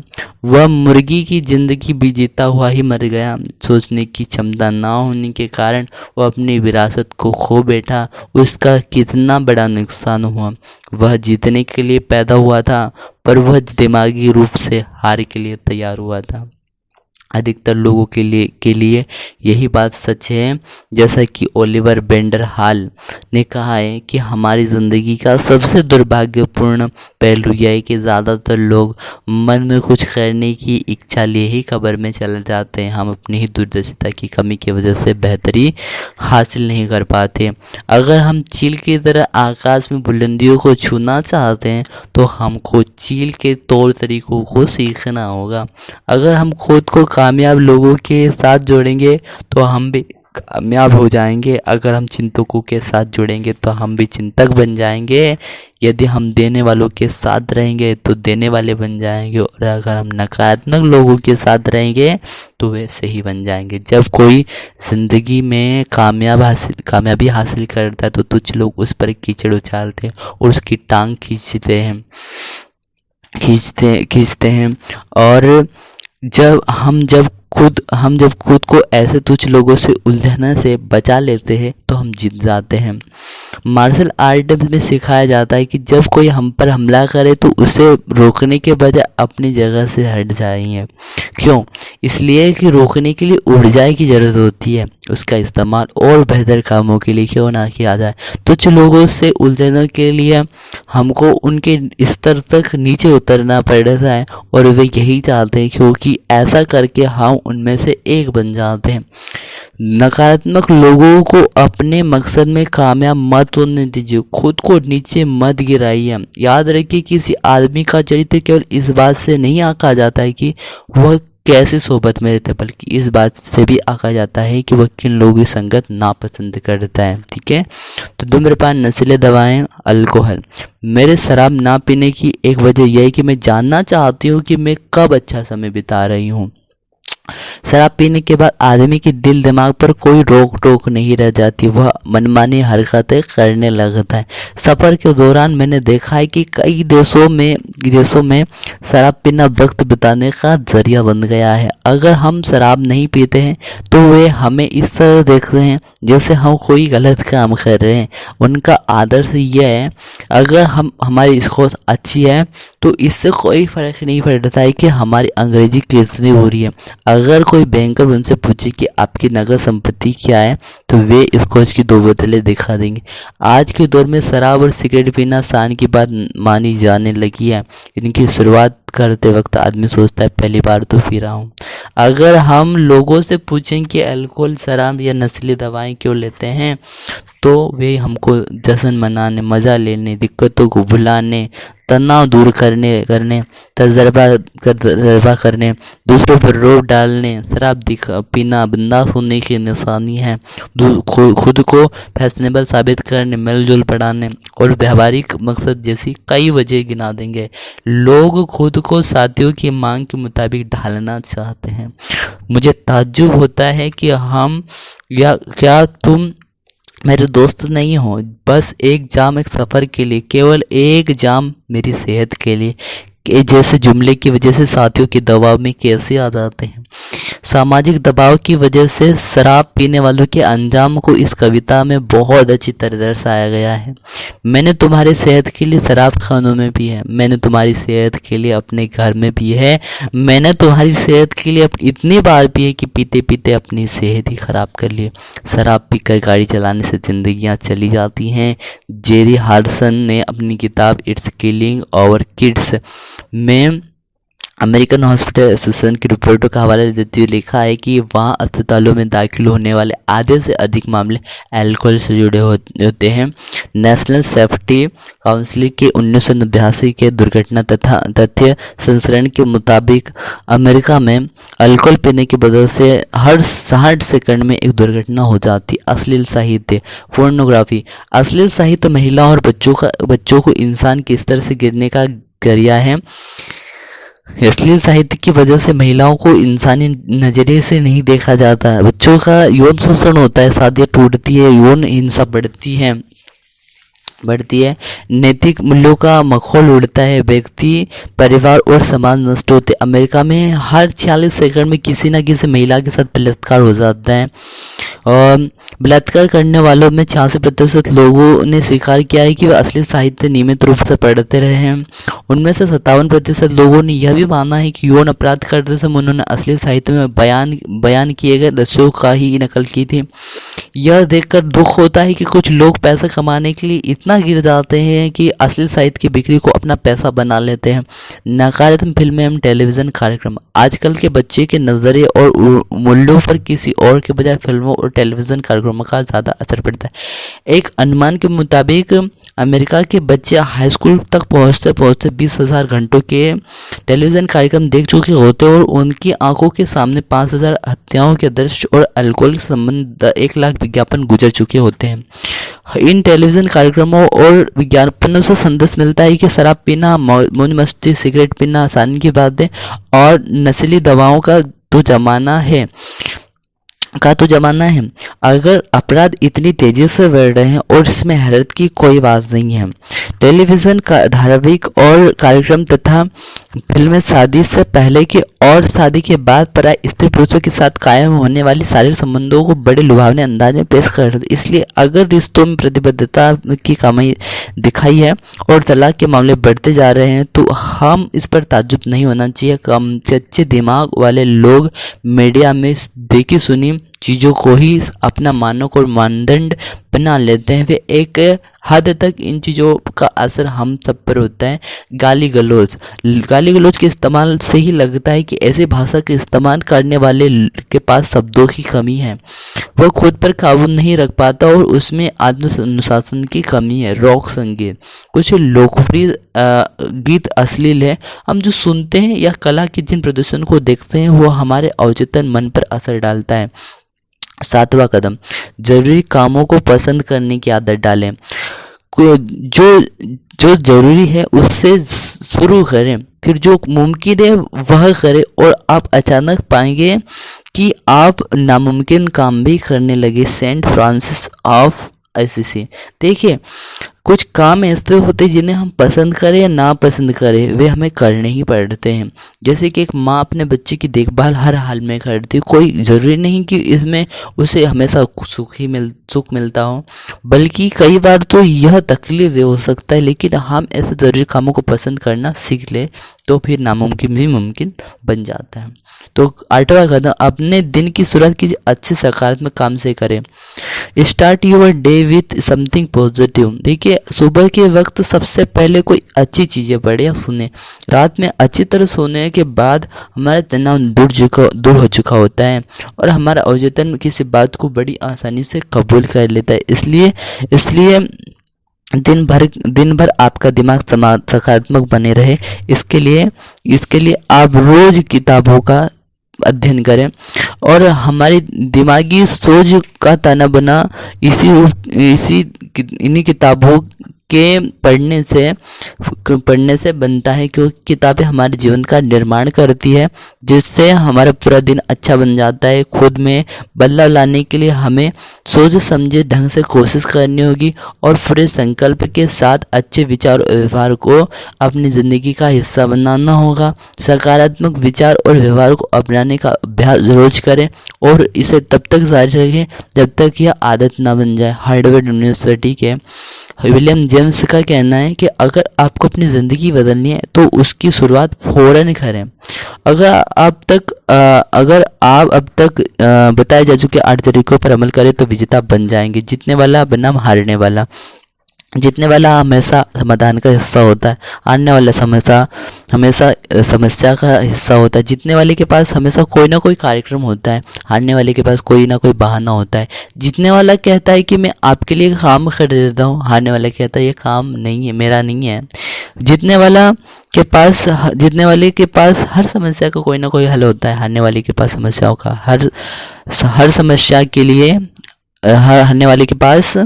वह मुर्गी की जिंदगी भी जीता हुआ ही मर गया। सोचने की क्षमता ना होने के कारण वह अपनी विरासत को खो बैठा। उसका कितना बड़ा नुकसान हुआ। वह जीतने के लिए पैदा हुआ था, पर वह दिमागी रूप से हार के लिए तैयार हुआ था। अधिकतर लोगों के लिए यही बात सच है। जैसा कि ओलिवर वेंडर हॉल ने कहा है कि हमारी ज़िंदगी का सबसे दुर्भाग्यपूर्ण पहलू यह है कि ज़्यादातर लोग मन में कुछ करने की इच्छा लिए ही कब्र में चले जाते हैं। हम अपनी ही दूरदर्शिता की कमी की वजह से बेहतरी हासिल नहीं कर पाते। अगर हम चील की तरह आकाश में बुलंदियों को छूना चाहते हैं तो हमको चील के तौर तरीकों को सीखना होगा। अगर हम खुद को कामयाब लोगों के साथ जोड़ेंगे तो हम भी कामयाब हो जाएंगे। अगर हम चिंतकों के साथ जुड़ेंगे तो हम भी चिंतक बन जाएंगे। यदि हम देने वालों के साथ रहेंगे तो देने वाले बन जाएंगे, और अगर हम नकारात्मक लोगों के साथ रहेंगे तो वैसे ही बन जाएंगे। जब कोई जिंदगी में कामयाबी हासिल करता है तो कुछ लोग उस पर कीचड़ उछालते हैं और उसकी टांग खींचते हैं। और जब खुद को ऐसे तुच्छ लोगों से उलझने से बचा लेते हैं तो हम जीत जाते हैं। मार्शल आर्ट में सिखाया जाता है कि जब कोई हम पर हमला करे तो उसे रोकने के बजाय अपनी जगह से हट जाइए। क्यों? इसलिए कि रोकने के लिए ऊर्जा की ज़रूरत होती है। उसका इस्तेमाल और बेहतर कामों के लिए क्यों ना किया जाए। तुच्छ लोगों से उलझने के लिए हमको उनके स्तर तक नीचे उतरना पड़ता है, और वे यही चाहते हैं, क्योंकि ऐसा करके हम उनमें से एक बन जाते हैं। नकारात्मक लोगों को अपने मकसद में कामयाब मत होने दीजिए। खुद को नीचे मत गिराइए। याद रखिए, किसी आदमी का चरित्र केवल इस बात से नहीं आंका जाता है कि वह कैसी सोबत में रहता है, बल्कि इस बात से भी आंका जाता है कि वह किन लोगों की संगत नापसंद करता है। ठीक है, तो धूम्रपान, नशीली दवाएं, अल्कोहल। मेरे शराब ना पीने की एक वजह यह है कि मैं जानना चाहती हूँ कि मैं कब अच्छा समय बिता रही हूँ। शराब पीने के बाद आदमी के दिल दिमाग पर कोई रोक टोक नहीं रह जाती, वह मनमानी हरकतें करने लगता है। सफ़र के दौरान मैंने देखा है कि कई देशों में शराब पीना वक्त बिताने का जरिया बन गया है। अगर हम शराब नहीं पीते हैं तो वे हमें इस तरह देखते हैं जैसे हम कोई गलत काम कर रहे हैं। उनका आदर्श यह है, अगर हमारी स्कोर अच्छी है तो इससे कोई फ़र्क नहीं पड़ता है कि हमारी अंग्रेजी कितनी बुरी है। अगर कोई बैंकर उनसे पूछे कि आपकी नगद संपत्ति क्या है तो वे स्कॉच की 2 बोतलें दिखा देंगे। आज के दौर में शराब और सिगरेट पीना शान की बात मानी जाने लगी है। इनकी शुरुआत करते वक्त आदमी सोचता है पहली बार तो पी रहा हूँ। अगर हम लोगों से पूछें कि अल्कोहल, शराब या नस्ली दवाएं क्यों लेते हैं तो वे हमको जश्न मनाने, मज़ा लेने, दिक्कतों को भुलाने, तनाव दूर करने तजर्बा करने, दूसरों पर रोक डालने, शराब पीना बिंदास होने की निशानी है। खुद को फैशनेबल साबित करने, मिलजुल बढ़ाने और व्यावहारिक मकसद जैसी कई वजह गिना देंगे। लोग खुद को साथियों की मांग के मुताबिक ढालना चाहते हैं। मुझे ताज्जुब होता है कि क्या तुम मेरे दोस्त नहीं हो। बस एक जाम एक सफ़र के लिए, केवल एक जाम मेरी सेहत के लिए, के जैसे जुमले की वजह से साथियों के दबाव में कैसे आ जाते हैं। सामाजिक दबाव की वजह से शराब पीने वालों के अंजाम को इस कविता में बहुत अच्छी तरह दर्शाया गया है। मैंने तुम्हारी सेहत के लिए शराब खानों में पी है, मैंने तुम्हारी सेहत के लिए अपने घर में पी है, मैंने तुम्हारी सेहत के लिए इतनी बार पी है कि पीते पीते अपनी सेहत ही खराब कर ली। शराब पीकर गाड़ी चलाने से जिंदगियां चली जाती हैं। जेरी हार्डसन ने अपनी किताब इट्स किलिंग आवर किड्स में अमेरिकन हॉस्पिटल एसोसिएशन की रिपोर्टों का हवाला देते हुए लिखा है कि वहाँ अस्पतालों में दाखिल होने वाले आधे से अधिक मामले अल्कोहल से जुड़े होते हैं। नेशनल सेफ्टी काउंसिल के 1989 के दुर्घटना तथा तथ्य संस्करण के मुताबिक अमेरिका में अल्कोहल पीने की वजह से हर 60 सेकंड में एक दुर्घटना हो जाती। अश्लील साहित्य, पोर्नोग्राफी। अश्लील साहित्य महिला और बच्चों को इंसान के स्तर से गिरने का जरिया है। अश्लील साहित्य की वजह से महिलाओं को इंसानी नजरिए से नहीं देखा जाता, बच्चों का यौन शोषण होता है, शादियाँ टूटती है, यौन हिंसा बढ़ती है, नैतिक मूल्यों का मखौल उड़ता है, व्यक्ति, परिवार और समाज नष्ट होते। अमेरिका में हर 46 सेकंड में किसी न किसी महिला के साथ बलात्कार हो जाता है और बलात्कार करने वालों में 86% लोगों ने स्वीकार किया है कि वे अश्लील साहित्य नियमित रूप से पढ़ते रहे हैं। उनमें से 57% लोगों ने यह भी माना है कि यौन अपराध करते समय उन्होंने अश्लील साहित्य में बयान किए गए दृश्यों का ही नकल की थी। यह देखकर दुख होता है कि कुछ लोग पैसा कमाने के लिए इतना गिर जाते हैं कि अश्लील साहित्य की बिक्री को अपना पैसा बना लेते हैं। नकारात्मक फिल्में एवं टेलीविज़न कार्यक्रम। आजकल के बच्चे के नज़रिए और मूल्यों पर किसी और के बजाय फिल्मों और टेलीविज़न कार्यक्रमों का ज़्यादा असर पड़ता है। एक अनुमान के मुताबिक अमेरिका के बच्चे हाई स्कूल तक पहुँचते 20,000 घंटों के टेलीविज़न कार्यक्रम देख चुके होते और उनकी आंखों के सामने 5,000 हत्याओं के दृश्य और अल्कोहल संबंध 1 लाख विज्ञापन गुजर चुके होते हैं। इन टेलीविज़न कार्यक्रमों और विज्ञापनों से संदेश मिलता है कि शराब पीना, मौज मस्ती, सिगरेट पीना आसानी की बात है और नस्ली दवाओं का तो जमाना है। अगर अपराध इतनी तेजी से बढ़ रहे हैं और इसमें हैरत की कोई बात नहीं है। टेलीविज़न का धारावाहिक और कार्यक्रम तथा फिल्में शादी से पहले की और शादी के बाद पराय स्त्री पुरुषों के साथ कायम होने वाली शारीरिक संबंधों को बड़े लुभावने अंदाज में पेश करते हैं। इसलिए अगर रिश्तों में प्रतिबद्धता की कमी दिखाई है और तलाक के मामले बढ़ते जा रहे हैं तो हम इस पर ताज्जुब नहीं होना चाहिए। कम कच्चे दिमाग वाले लोग मीडिया में देखी सुनी चीज़ों को ही अपना मानक और मानदंड बना लेते हैं। वे एक हद तक इन चीज़ों का असर हम सब पर होता है। गाली गलौज के इस्तेमाल से ही लगता है कि ऐसी भाषा के इस्तेमाल करने वाले के पास शब्दों की कमी है, वह खुद पर काबू नहीं रख पाता और उसमें आत्मनुशासन की कमी है। रॉक संगीत। कुछ लोकप्रिय गीत अश्लील है। हम जो सुनते हैं या कला के जिन प्रदर्शन को देखते हैं वो हमारे अवचेतन मन पर असर डालता है। 7वां कदम, जरूरी कामों को पसंद करने की आदत डालें। जो जरूरी है उससे शुरू करें, फिर जो मुमकिन है वह करें, और आप अचानक पाएंगे कि आप नामुमकिन काम भी करने लगे। Saint Francis of Assisi. देखिए, कुछ काम ऐसे होते हैं जिन्हें हम पसंद करें या ना पसंद करें, वे हमें करने ही पड़ते हैं। जैसे कि एक माँ अपने बच्चे की देखभाल हर हाल में करती है। कोई ज़रूरी नहीं कि इसमें उसे हमेशा सुख मिलता हो, बल्कि कई बार तो यह तकलीफ दे हो सकता है। लेकिन हम ऐसे ज़रूरी कामों को पसंद करना सीख ले तो फिर नामुमकिन भी मुमकिन बन जाता है। तो 8वां कदम, अपने दिन की शुरुआत कीजिए अच्छे सकारात्मक काम से करें। Start your day with something positive. देखिए, सुबह के वक्त सबसे पहले कोई अच्छी चीज़ें पढ़े या सुने। रात में अच्छी तरह सोने के बाद हमारा तनाव दूर हो चुका होता है, और हमारा अवचेतन किसी बात को बड़ी आसानी से कबूल कर लेता है। इसलिए दिन भर आपका दिमाग सकारात्मक बने रहे, इसके लिए आप रोज किताबों का अध्ययन करें, और हमारी दिमागी सोच का ताना बना इन्हीं किताबों के पढ़ने से बनता है, क्योंकि किताबें हमारे जीवन का निर्माण करती है, जिससे हमारा पूरा दिन अच्छा बन जाता है। खुद में बदलाव लाने के लिए हमें सोच समझे ढंग से कोशिश करनी होगी, और पूरे संकल्प के साथ अच्छे विचार और व्यवहार को अपनी ज़िंदगी का हिस्सा बनाना होगा। सकारात्मक विचार और व्यवहार को अपनाने का अभ्यास रोज करें, और इसे तब तक जारी रखें जब तक यह आदत ना बन जाए। हार्वर्ड यूनिवर्सिटी के विलियम जेम्स का कहना है कि अगर आपको अपनी ज़िंदगी बदलनी है तो उसकी शुरुआत फ़ौरन करें। अगर आप अब तक बताए जा चुके 8 तरीकों पर अमल करें तो विजेता बन जाएंगे। जीतने वाला बनाम हारने वाला। जीतने वाला हमेशा समाधान का हिस्सा होता है, हारने वाला हमेशा समस्या का हिस्सा होता है। जीतने वाले के पास हमेशा कोई ना कोई कार्यक्रम होता है, हारने वाले के पास कोई ना कोई बहाना होता है। जीतने वाला कहता है कि मैं आपके लिए काम कर देता हूँ, हारने वाला कहता है ये काम नहीं है, मेरा नहीं है। जीतने वाले के पास हर समस्या का कोई ना कोई हल होता है, हारने वाले के पास समस्याओं का हर समस्या के लिए हारने वाले के पास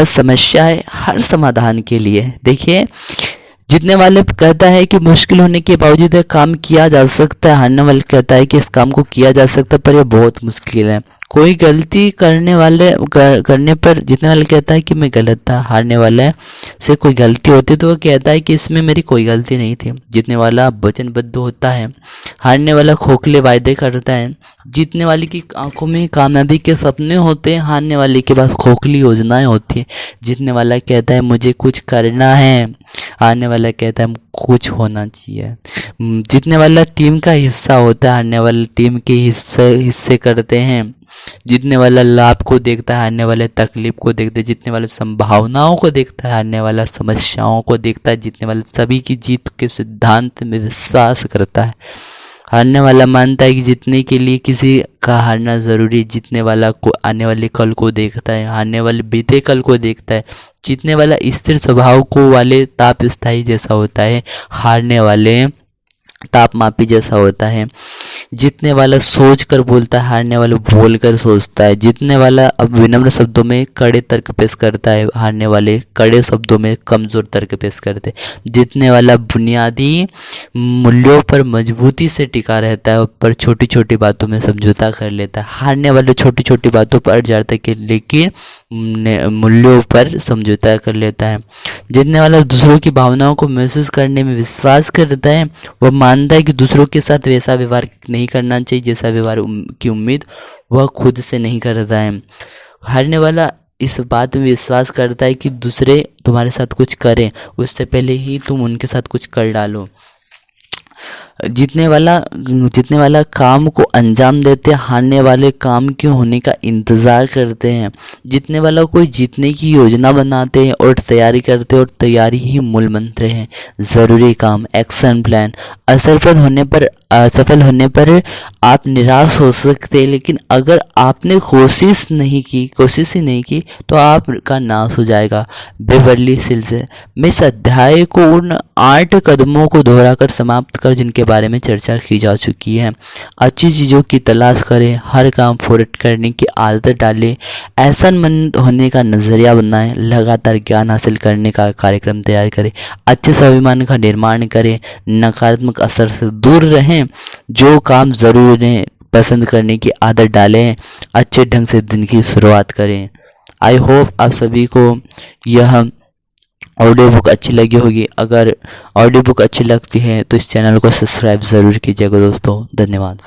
समस्या है हर समाधान के लिए। देखिए, जीतने वाले कहता है कि मुश्किल होने के बावजूद यह काम किया जा सकता है, हारने वाले कहता है कि इस काम को किया जा सकता है पर यह बहुत मुश्किल है। कोई गलती करने पर जीतने वाला कहता है कि मैं गलत था, हारने वाले से कोई गलती होती तो वो कहता है कि इसमें मेरी कोई गलती नहीं थी। जीतने वाला वचनबद्ध होता है, हारने वाला खोखले वायदे करता है। जीतने वाले की आंखों में कामयाबी के सपने होते हैं, हारने वाले के पास खोखली योजनाएं होती हैं। जीतने वाला कहता है मुझे कुछ करना है, हारने वाला कहता है कुछ होना चाहिए। जीतने वाला टीम का हिस्सा होता है, हारने वाला टीम के हिस्से करते हैं। जीतने वाला लाभ को देखता है, हारने वाले तकलीफ को देखते हैं। जीतने वाला संभावनाओं को देखता है, हारने वाला समस्याओं को देखता है। जीतने वाला सभी की जीत के सिद्धांत में विश्वास करता है, हारने वाला मानता है कि जीतने के लिए किसी का हारना जरूरी। जीतने वाला को आने वाले कल को देखता है, हारने वाले बीते कल को देखता है। जीतने वाला स्थिर स्वभाव को वाले ताप स्थायी जैसा होता है, हारने वाले तापमापी जैसा होता है। जीतने वाला सोच कर बोलता है, हारने वाला बोल कर सोचता है। जीतने वाला अब विनम्र शब्दों में कड़े तर्क पेश करता है, हारने वाले कड़े शब्दों में कमजोर तर्क पेश करते हैं। जीतने वाला बुनियादी मूल्यों पर मजबूती से टिका रहता है, पर छोटी छोटी बातों में समझौता कर लेता है। हारने वाले छोटी छोटी बातों पर अड़ जाता है लेकिन मूल्यों पर समझौता कर लेता है। जीतने वाला दूसरों की भावनाओं को महसूस करने में विश्वास करता है। वह मानता है कि दूसरों के साथ वैसा व्यवहार नहीं करना चाहिए जैसा व्यवहार की उम्मीद वह खुद से नहीं करता है। हारने वाला इस बात में विश्वास करता है कि दूसरे तुम्हारे साथ कुछ करें उससे पहले ही तुम उनके साथ कुछ कर डालो। जीतने वाला काम को अंजाम देते, हारने वाले काम के होने का इंतज़ार करते हैं। जीतने वाला कोई जीतने की योजना बनाते हैं और तैयारी करते हैं, और तैयारी ही मूल मंत्र है। ज़रूरी काम, एक्शन प्लान। असफल होने पर आप निराश हो सकते हैं, लेकिन अगर आपने कोशिश ही नहीं की तो आपका नाश हो जाएगा। बेवर्ली हिल्स में इस अध्याय को उन 8 कदमों को दोहराकर समाप्त कर जिनके बारे में चर्चा की जा चुकी है। अच्छी चीज़ों की तलाश करें, हर काम पूरा करने की आदत डालें, एहसानमंद होने का नज़रिया बनाएं, लगातार ज्ञान हासिल करने का कार्यक्रम तैयार करें, अच्छे स्वाभिमान का निर्माण करें, नकारात्मक असर से दूर रहें, जो काम ज़रूर है पसंद करने की आदत डालें, अच्छे ढंग से दिन की शुरुआत करें। आई होप आप सभी को यह ऑडियो बुक अच्छी लगी होगी। अगर ऑडियो बुक अच्छी लगती है तो इस चैनल को सब्सक्राइब ज़रूर कीजिएगा दोस्तों। धन्यवाद।